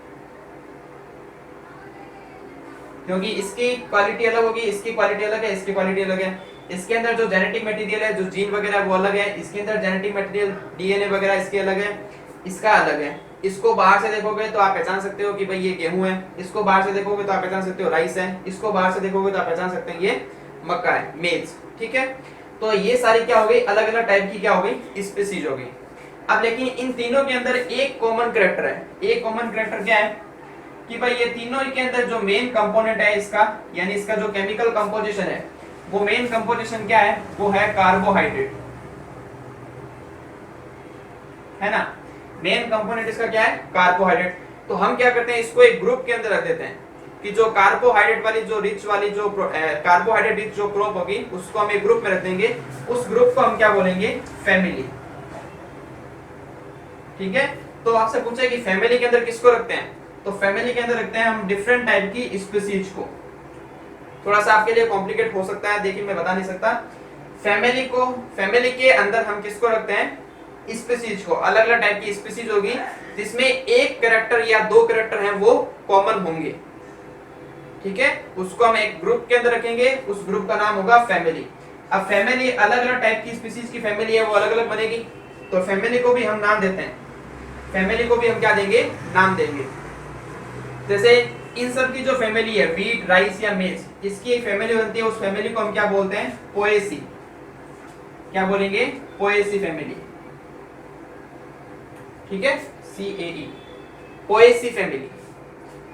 Speaker 1: क्योंकि इसकी क्वालिटी अलग होगी, इसकी क्वालिटी अलग है, इसकी क्वालिटी अलग है। इसके अंदर जो जेनेटिक मटेरियल है, जो जीन वगैरह वो अलग है, इसके अंदर जेनेटिक मटेरियल डीएनए वगैरह इसके अलग है, इसका अलग है। इसको बाहर से देखोगे तो आप पहचान सकते हो कि भाई ये गेहूं है, इसको बाहर से देखोगे तो आप पहचान सकते हो राइस है, इसको बाहर से देखोगे तो आप पहचान सकते हैं ये मक्का है, मेज। ठीक है, तो ये सारी क्या हो गई, अलग अलग टाइप की क्या हो गई, स्पीसीज हो गई। अब लेकिन इन तीनों के अंदर एक कॉमन कैरेक्टर है। एक कॉमन कैरेक्टर क्या है कि भाई ये तीनों के अंदर जो मेन कंपोनेंट है इसका, यानी इसका जो केमिकल कंपोजिशन है, वो मेन कंपोजिशन क्या है, वो है कार्बोहाइड्रेट, है ना। मेन कंपोनेंट इसका क्या है, कार्बोहाइड्रेट। तो हम क्या करते हैं, इसको एक ग्रुप के अंदर रख देते हैं कि जो कार्बोहाइड्रेट वाली जो रिच वाली जो कार्बोहाइड्रेट रिच जो क्रॉप होगी उसको हम एक ग्रुप में रख देंगे। उस ग्रुप को हम क्या बोलेंगे, फैमिली। ठीक है, तो आपसे पूछा है कि फैमिली के अंदर किसको रखते हैं, तो फैमिली के अंदर रखते हैं हम डिफरेंट टाइप की स्पीसीज को। थोड़ा सा आपके लिए कॉम्प्लिकेट हो सकता है, देखिए मैं बता नहीं सकता। फैमिली के अंदर हम किसको रखते हैं, स्पीसीज को। अलग अलग टाइप की स्पीसीज होगी जिसमें एक कैरेक्टर या 2 कैरेक्टर हैं वो कॉमन होंगे। ठीक है, उसको हम एक ग्रुप के अंदर रखेंगे, उस ग्रुप का नाम होगा फैमिली। अब फैमिली अलग अलग टाइप की स्पीसीज की फैमिली है, वो अलग अलग बनेगी, तो फैमिली को भी हम नाम देते हैं। फैमिली को भी हम क्या देंगे, नाम देंगे। जैसे इन सब की जो फैमिली है, वीट, राइस या मेज, इसकी एक फैमिली बनती है, उस फैमिली को हम क्या बोलते हैं, पोएसी। क्या बोलेंगे, पोएसी फैमिली। ठीक है, CAE, पोएसी फैमिली।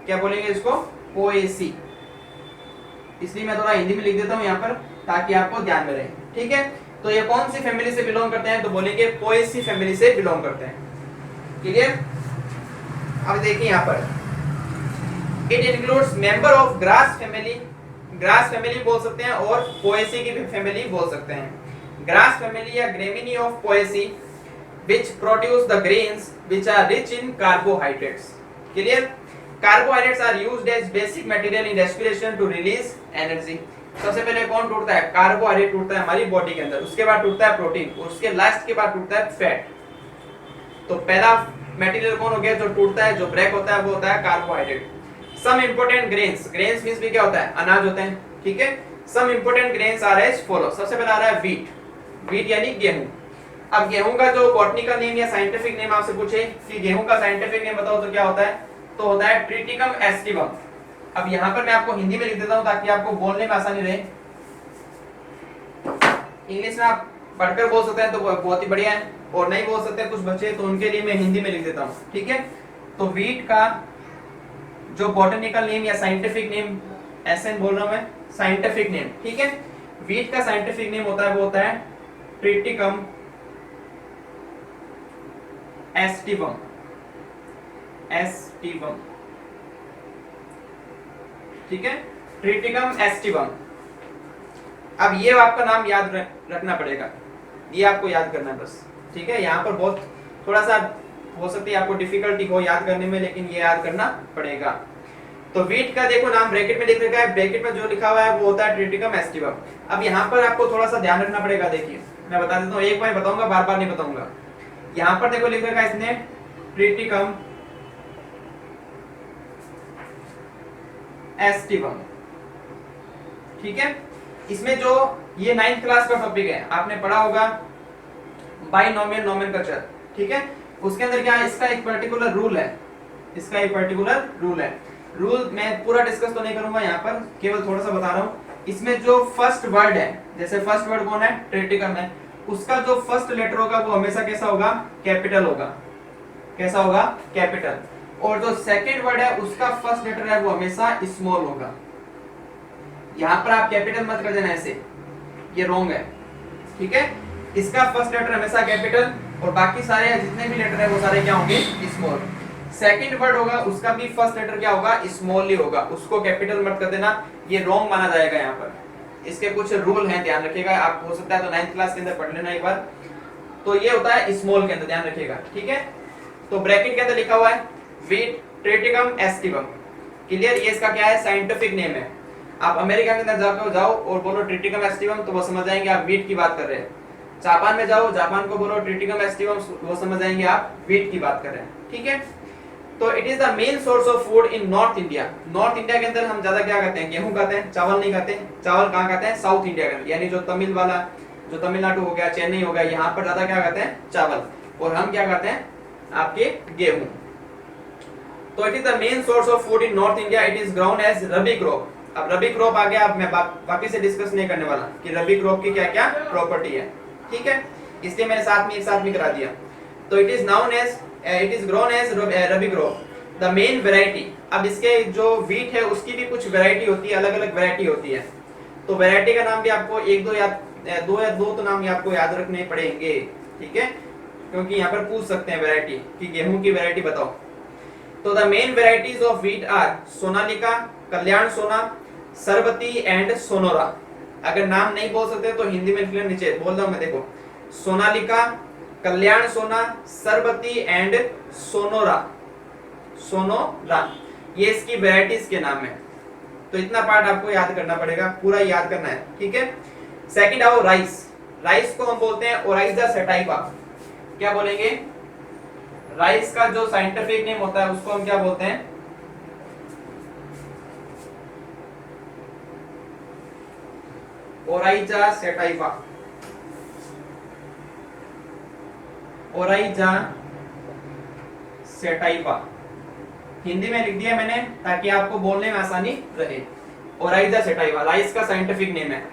Speaker 1: क्या बोलेंगे इसको, पोएसी। इसलिए मैं थोड़ा हिंदी में लिख देता हूं यहाँ पर ताकि आपको ध्यान में रहे। ठीक है, तो ये कौन सी फैमिली से बिलोंग करते हैं, तो बोलेंगे पोएसी फैमिली से बिलोंग करते हैं। क्लियर। अब देखिए यहाँ पर, it includes member of grass family. Grass family बोल सकते हैं और पोएसी की भी फैमिली बोल सकते हैं। ग्रास फैमिली या Gramineae of Poaceae which produce the grains which are rich in carbohydrates. Clear? Carbohydrates are used as basic material in respiration to release energy. सबसे पहले कौन टूटता है, कार्बोहाइड्रेट टूटता है हमारी बॉडी के अंदर, उसके बाद टूटता है प्रोटीन, उसके लास्ट के बाद टूटता है फैट। तो पहला मटेरियल कौन हो गया जो टूटता है, जो ब्रेक होता है, वो होता है carbohydrate. Some important grains, grains means भी क्या होता है, अनाज होते हैं। ठीक है, some important grains are as follow. सबसे पहला आ रहा है वीट, वीट यानी गेहूं। अब गेहूं का जो बॉटनिकल नेम या साइंटिफिक नेम आपसे पूछे कि गेहूं का साइंटिफिक नेम बताओ तो क्या होता है, तो होता है ट्रिटिकम एस्टिवम। अब यहां पर मैं आपको हिंदी में लिख देता हूं ताकि आपको बोलने में आसानी रहे। इंग्लिश में आप पढ़कर बोल सकते हैं तो बहुत ही बढ़िया है, और नहीं बोल सकते कुछ बच्चे तो उनके लिए मैं हिंदी में लिख देता हूं। ठीक है, तो वीट का जो बॉटनिकल नेम या साइंटिफिक नेम, ऐसे बोल रहा हूं मैं, साइंटिफिक नेम। ठीक है, वीट का साइंटिफिक नेम होता है, वो होता है ट्रिटिकम एस्टिवम। एस्टिवम, ठीक है, ट्रिटिकम एस्टिवम। अब ये आपका नाम याद रखना पड़ेगा, ये आपको याद करना है बस। ठीक है, यहाँ पर बहुत थोड़ा सा हो सकती है आपको डिफिकल्टी हो याद करने में, लेकिन ये याद करना पड़ेगा। तो वीट का देखो नाम ब्रैकेट में लिख रखा है, ब्रैकेट में जो लिखा हुआ है वो होता है ट्रिटिकम एस्टिवम। अब यहाँ पर आपको थोड़ा सा ध्यान रखना पड़ेगा। देखिए मैं बता देता हूँ, एक बार बताऊंगा, बार बार नहीं बताऊंगा। यहाँ पर देखो लिख रखा है इसने ट्रिटिकम एस्टिवम। ठीक है, इसमें जो ये 9th क्लास का टॉपिक है, आपने पढ़ा होगा बाइनोमियल नोमेनक्लेचर। ठीक है, उसके अंदर क्या है, इसका एक पर्टिकुलर रूल है, इसका एक पर्टिकुलर रूल है। रूल मैं पूरा डिस्कस तो नहीं करूंगा यहाँ पर, केवल थोड़ा सा बता रहा हूँ। इसमें जो फर्स्ट वर्ड है, जैसे फर्स्ट वर्ड कौन है, ट्रिटिकम है, उसका जो फर्स्ट लेटर होगा वो हमेशा कैसा होगा, कैपिटल होगा। कैसा होगा, कैपिटल। और जो सेकंड वर्ड है उसका फर्स्ट लेटर है वो हमेशा स्मॉल होगा। यहाँ पर आप कैपिटल मत कर देना ऐसे, ये रॉन्ग है। ठीक है, इसका फर्स्ट लेटर हमेशा कैपिटल और बाकी सारे जितने भी लेटर है वो सारे क्या होंगे, स्मॉल। सेकंड वर्ड होगा उसका भी फर्स्ट लेटर क्या होगा, स्मॉल ही होगा, उसको कैपिटल मत कर देना, ये रॉन्ग माना जाएगा यहाँ पर। इसके कुछ रूल हैं, ध्यान रखिएगा, आप हो सकता है तो 9th क्लास के अंदर पढ़ लेना एक बार। तो ये होता है स्मॉल के अंदर, ध्यान रखिएगा, ठीक है। तो ब्रैकेट के अंदर लिखा हुआ है वीट ट्रिटिकम एस्टिवम, क्लियर, ये इसका क्या है, साइंटिफिक नेम है। आप अमेरिका के अंदर जाकर जाओ और बोलो ट्रिटिकम एस्टिवम तो वो समझ जाएंगे आप वीट की बात कर रहे हैं। जापान में जाओ, जापान को बोलो ट्रिटिकम एस्टिवम, वो समझ जाएंगे आप वीट की बात कर रहे हैं, ठीक है। तो it is the main source of food in north India. North India के अंदर हम ज्यादा क्या खाते हैं, गेहूं खाते हैं, चावल नहीं खाते। चावल कहाँ खाते हैं, साउथ इंडिया के अंदर, यानी जो तमिल वाला, जो तमिलनाडु हो गया, चेन्नई हो गया, यहाँ पर ज्यादा क्या खाते हैं, चावल, और हम क्या खाते हैं, आपके गेहूं। तो it is the main source of food in north India, it is ground as rabi crop. अब रबी क्रॉप आ गया, अब मैं वापिस से डिस्कस नहीं करने वाला कि रबी क्रॉप की क्या क्या प्रॉपर्टी है, ठीक है, इसलिए मैंने एक साथ में करा दिया। तो it is known as, it is grown as rabi crop, the main variety. अब इसके जो वीट है उसकी भी कुछ वेराइटी होती है, अलग अलग वेराइटी होती है। तो वेराइटी का नाम भी आपको एक दो या दो तो नाम आपको याद रखने पड़ेंगे, ठीक है, क्योंकि यहाँ पर पूछ सकते हैं वेराइटी कि गेहूं की वेराइटी बताओ। तो the main varieties of wheat are Sonalika, Kalyan Sona, Sharbati and Sonora. अगर नाम नहीं बोल सकते तो हिंदी में लिख लें, नीचे बोल रहा हूं मैं, देखो, Sonalika, Kalyan Sona, Sharbati and Sonora, Sonora, ये इसकी वेराइटीज के नाम है। तो इतना पार्ट आपको याद करना पड़ेगा, पूरा याद करना है, ठीक है। सेकंड आओ राइस। राइस को हम बोलते हैं ओराइजा सेटाइवा। क्या बोलेंगे, राइस का जो साइंटिफिक नेम होता है उसको हम क्या बोलते हैं, Oryza sativa, Oryza sativa. Hindi में लिख दिया मैंने ताकि आपको बोलने में आसानी रहे। ओराइजा सेटाइवा राइस का साइंटिफिक नेम है,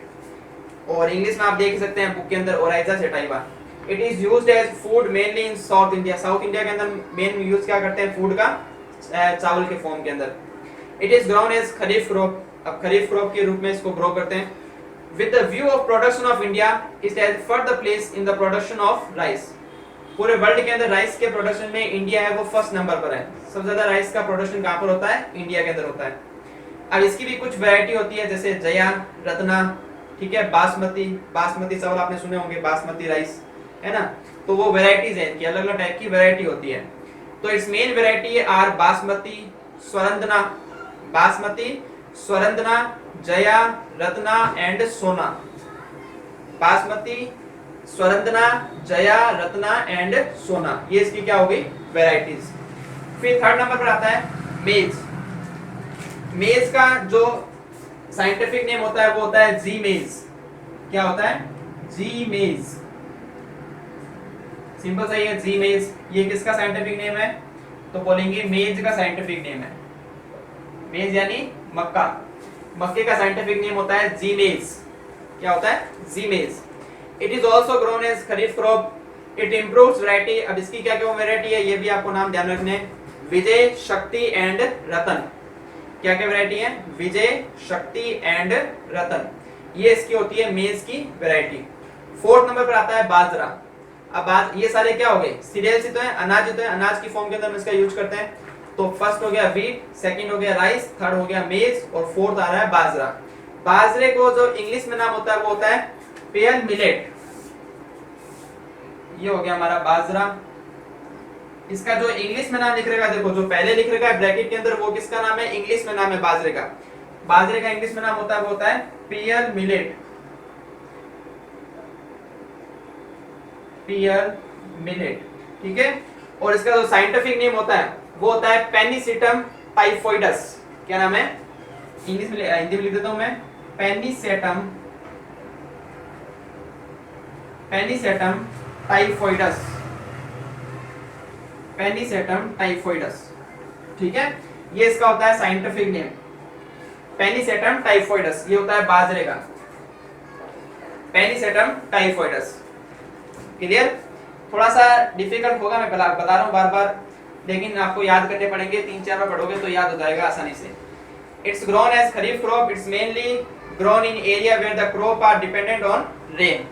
Speaker 1: और इंग्लिश में आप देख सकते हैं बुक के अंदर oryza sativa. It is used as food mainly in south India. South India के अंदर मेन यूज क्या करते हैं, फूड का, चावल के फॉर्म के अंदर। It is grown as kharif crop. अब खरीफ क्रॉप के रूप में इसको ग्रो करते हैं। With the view of production of India, it has first place in the production of rice. पूरे वर्ल्ड के अंदर राइस के प्रोडक्शन में इंडिया है वो फर्स्ट नंबर पर है। सबसे ज्यादा राइस का प्रोडक्शन कहां पर होता है, इंडिया के अंदर होता है। अब इसकी भी कुछ वैरायटी होती है, जैसे जया, रत्ना, ठीक है, बासमती। बासमती चावल आपने सुने होंगे, बासमती राइस, है ना। तो वो वैरायटीज है इनकी, अलग अलग टाइप की वैरायटी होती है। तो its main variety are Basmati, Swarandana, Basmati, Swarandana, Jaya, Ratna and Sona. Basmati, Swarandana, Jaya, Ratna and Sona, ये इसकी क्या हो गई, वैरायटीज। फिर थर्ड नंबर पर आता है मेज। मेज का जो साइंटिफिक नेम होता है वो होता है जी मेज। क्या होता है, जी मेज, सिंपल सही है, जी मेज। ये किसका साइंटिफिक नेम है, तो बोलेंगे मेज का साइंटिफिक नेम है। मेज यानी मक्का, मक्के का साइंटिफिक नेम होता है जी मेज। क्या होता है, zea mays. It is also grown as kharif crop. It improves variety. अब इसकी क्या क्या वैरायटी है, ये भी आपको नाम ध्यान रखने हैं, विजय, शक्ति एंड रतन। क्या क्या वैरायटी है, विजय, शक्ति एंड रतन, ये इसकी होती है मेज की वैरायटी। फोर्थ नंबर पर आता है बाजरा। अब ये सारे क्या हो गए, सीरियल्स ही तो है, अनाज ही तो है, अनाज की फॉर्म के अंदर हम इसका यूज करते हैं। तो फर्स्ट हो गया व्हीट, सेकंड हो गया राइस, थर्ड हो गया मेज, और फोर्थ आ रहा है बाजरा। बाजरे को जो इंग्लिश में नाम होता है वो होता है पेयल मिलेट। ये हो गया हमारा बाजरा। इसका जो इंग्लिश में नाम लिख रहेगा, देखो जो पहले लिख रहेगा ब्रैकेट के अंदर, वो किसका नाम है, इंग्लिश में नाम है बाजरे का। बाजरे का इंग्लिश में नाम होता है वो होता है पेयल मिलेट, पेयल मिलेट, ठीक है। और इसका जो साइंटिफिक नेम होता है वो होता है पेनिसेटम टाइफोइडस। क्या नाम है, इंग्लिश में, हिंदी में लिख देता हूं मैं, पेनिसेटम, पेनिसेटम टाइफोइडस, पेनिसेटम टाइफोइडस, ठीक है। ये इसका होता है साइंटिफिक नेम, पेनिसेटम टाइफोइडस। ये होता है बाजरे का, पेनिसेटम टाइफोइडस। क्लियर। थोड़ा सा डिफिकल्ट होगा, मैं बता रहा हूँ बार बार, लेकिन आपको याद करने पड़ेंगे, 3-4 बार पढ़ोगे तो याद हो जाएगा आसानी से। It's grown as kharif crop. It's mainly grown in area where the crop are dependent on rain.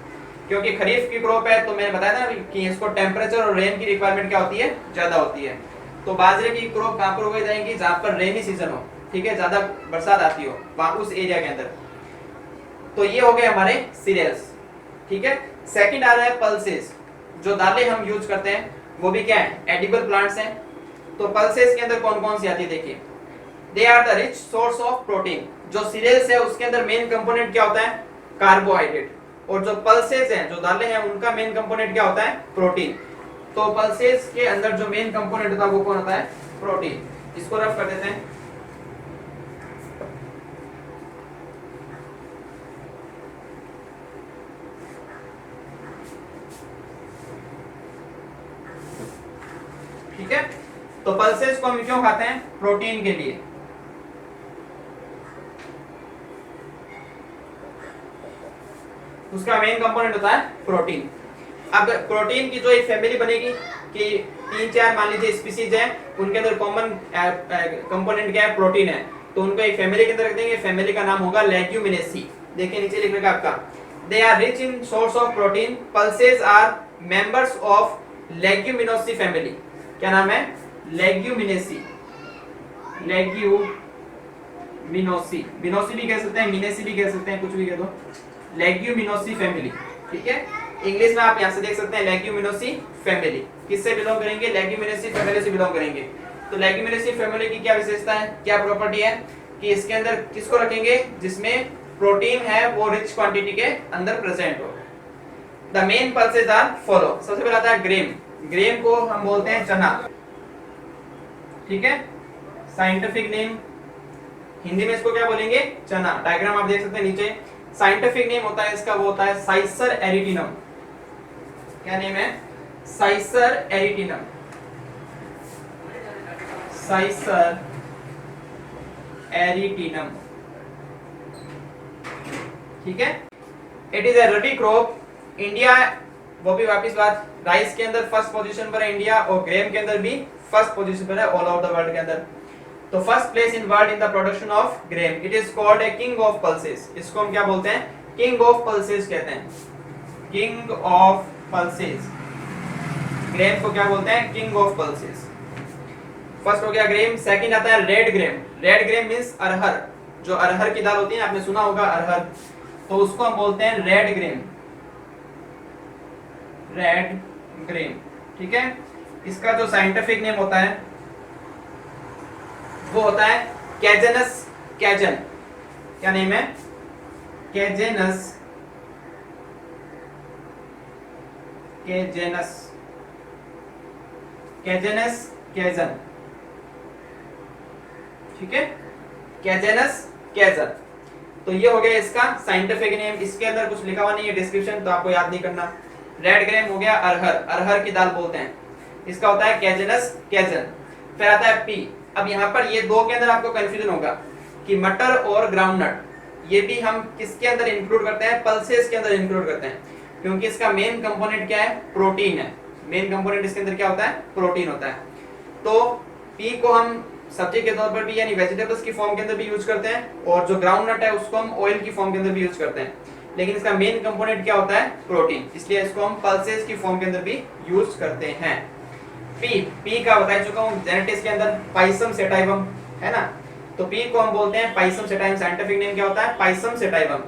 Speaker 1: क्योंकि खरीफ की क्रॉप है तो मैंने बताया था ना कि इसको टेम्परेचर और रेन की रिक्वायरमेंट क्या होती है, ज्यादा होती है। तो बाजरे की क्रॉप कहाँ पर उगाई जाएंगी, जहाँ पर रेनी सीजन हो, ठीक है, ज्यादा बरसात आती हो वहां उस एरिया के अंदर। तो ये हो गए हमारे सीरियल्स, ठीक है। सेकंड आ रहा है पल्सेस, जो दालें हम यूज करते हैं वो भी क्या है, एडिबल प्लांट्स हैं। तो पल्सेस के अंदर कौन कौन सी आती है, देखिए, they are the rich source of protein. जो सीरियल्स है उसके अंदर मेन कंपोनेंट क्या होता है, कार्बोहाइड्रेट, और जो पल्सेस हैं, जो दालें हैं, उनका मेन कंपोनेंट क्या होता है, प्रोटीन। तो पल्सेस के अंदर जो मेन कंपोनेंट होता है वो कौन होता है, प्रोटीन। इसको रफ कर देते हैं। ठीक है, तो पल्सेस को हम क्यों खाते हैं, प्रोटीन के लिए। उसका मेन कंपोनेंट होता है प्रोटीन। अब प्रोटीन की जो एक फैमिली बनेगी कि 3-4 मान लीजिए स्पीसीज है, उनके अंदर कॉमन कंपोनेंट क्या है, प्रोटीन है, तो उनको एक फैमिली के अंदर रख देंगे। फैमिली का नाम होगा लेग्यूमिनेसी। देखिए नीचे लिख रखा आपका, they are rich in source of protein, pulses are members of leguminosae family. क्या नाम है, लेग्यूमिनेसी, लेग्यूमिनोसी, बिनोसी भी कह सकते हैं, मिनेसी भी कह सकते हैं, कुछ भी कह दो, लेग्यूमिनोसी फैमिली, ठीक है। इंग्लिश में आप यहां से देख सकते हैं लेग्यूमिनोसी फैमिली। किससे बिलोंग करेंगे, लेग्यूमिनेसी फैमिली से बिलोंग करेंगे। तो लेग्यूमिनेसी फैमिली की क्या विशेषता है, क्या प्रॉपर्टी है, कि इसके अंदर किसको रखेंगे, जिसमें प्रोटीन है वो रिच क्वांटिटी के अंदर प्रेजेंट हो। The main pulses are follow. सबसे पहला आता है ग्रेन। ग्रेन को हम बोलते हैं चना, ठीक है, साइंटिफिक नेम हिंदी में इसको क्या बोलेंगे, चना। डायग्राम आप देख सकते हैं नीचे। साइंटिफिक नेम होता है इसका, वो होता है साइसर एरिटिनम। क्या नेम है, साइसर एरिटिनम, साइसर एरिटिनम, ठीक है। It is a rabi crop. India, वो भी वापिस बात, राइस के अंदर फर्स्ट पोजीशन पर है इंडिया, और ग्रेन के अंदर भी फर्स्ट पोजीशन पर है ऑल ओवर द वर्ल्ड के अंदर। तो first place in world in the production of grain. It is called a king of pulses. इसको हम क्या बोलते हैं, किंग ऑफ पल्सेस कहते हैं, किंग ऑफ पल्सेस। ग्रेन को क्या बोलते हैं, किंग ऑफ पल्सेस। फर्स्ट हो गया ग्रेन। सेकंड आता है red grain. Red grain means arhar, जो अरहर की दाल होती है, आपने सुना होगा अरहर, तो उसको हम बोलते हैं रेड ग्रेन, रेड ग्रेन, ठीक है। इसका जो साइंटिफिक नेम होता है वो होता है कैजेनस कैजन। क्या नेम है, कैजेनस कैजेनस कैजेनस कैजन, ठीक है, कैजेनस कैजन। तो ये हो गया इसका साइंटिफिक नेम। इसके अंदर कुछ लिखा हुआ नहीं है डिस्क्रिप्शन, तो आपको याद नहीं करना। रेड ग्रेन हो गया अरहर, अरहर की दाल बोलते हैं, इसका होता है कैजेनस कैजन। फिर आता है पी। अब यहाँ पर ये दो के अंदर आपको कंफ्यूजन होगा कि मटर और ग्राउंडनट, ये भी हम किसके अंदर इंक्लूड करते हैं, पल्सेस के अंदर इंक्लूड करते हैं, क्योंकि इसका मेन कंपोनेंट क्या है, प्रोटीन है। मेन कंपोनेंट इसके अंदर क्या होता है, प्रोटीन होता है। तो पी को हम सब्जी के तौर पर भी यानी वेजिटेबल्स की फॉर्म के अंदर भी यूज करते हैं, और जो ग्राउंडनट है उसको हम ऑयल की फॉर्म के अंदर भी यूज करते हैं, लेकिन इसका मेन कंपोनेंट क्या होता है, प्रोटीन, इसलिए इसको हम पल्सेस की फॉर्म के अंदर भी यूज करते हैं। पी, पी का बता चुका हूं जेनेटिक्स के अंदर पाइसम सेटाइवम है ना, तो पी को हम बोलते हैं पाइसम सेटाइवम। साइंटिफिक नेम क्या होता है, पाइसम सेटाइवम।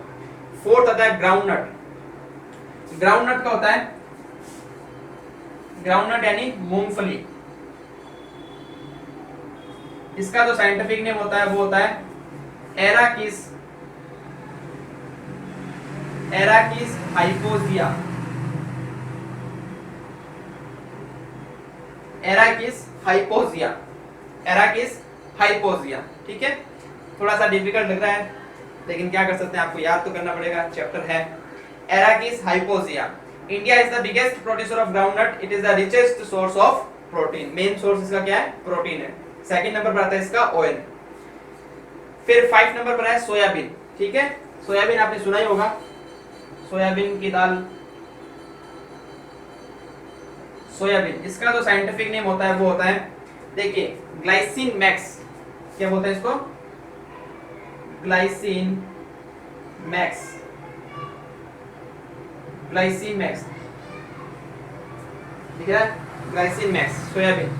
Speaker 1: फोर्थ आता है ग्राउंडनट। ग्राउंडनट का होता है, ग्राउंडनट यानी मूंगफली। इसका जो साइंटिफिक नेम होता है वो होता है एराकिस, एराकिस हाइपोजिया, एराकिस हाइपोजिया, एराकिस हाइपोजिया, ठीक है। थोड़ा सा डिफिकल्ट लग रहा है, लेकिन क्या कर सकते हैं, आपको याद तो करना पड़ेगा, चैप्टर है। Arachis hypogaea. India is the biggest producer of groundnut, it is the richest source of protein. Main source इसका क्या है, प्रोटीन है। सेकंड नंबर पर आता है इसका ऑयल। फिर 5 नंबर पर है सोयाबीन, ठीक है। सोयाबीन आपने सुना ही होगा, सोयाबीन की दाल, सोयाबीन। इसका जो साइंटिफिक नेम होता है वो होता है, देखिए, ग्लाइसिन मैक्स। क्या बोलते हैं इसको, ग्लाइसिन मैक्स, ग्लाइसिन मैक्स, ठीक है, glycine max soybean.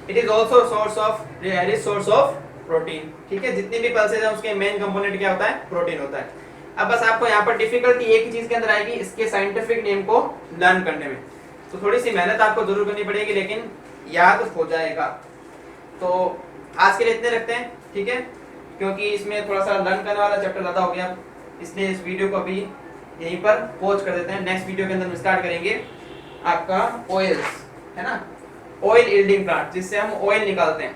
Speaker 1: It is also source of rich source of protein. ठीक है, जितनी भी पल्सेज है उसके मेन कंपोनेंट क्या होता है, प्रोटीन होता है। अब बस आपको यहाँ पर डिफिकल्टी एक ही चीज के अंदर आएगी, इसके साइंटिफिक नेम को लर्न करने में। तो थोड़ी सी मेहनत आपको जरूर करनी पड़ेगी, लेकिन याद हो जाएगा। तो आज के लिए इतने रखते हैं, ठीक है, क्योंकि इसमें थोड़ा सा लर्न करने वाला चैप्टर ज्यादा हो गया, इसलिए इस वीडियो को अभी यहीं पर पॉज कर देते हैं। नेक्स्ट वीडियो के अंदर हम स्टार्ट करेंगे आपका ऑयल्स, है ना, ऑयल यील्डिंग प्लांट, जिससे हम ऑयल निकालते हैं।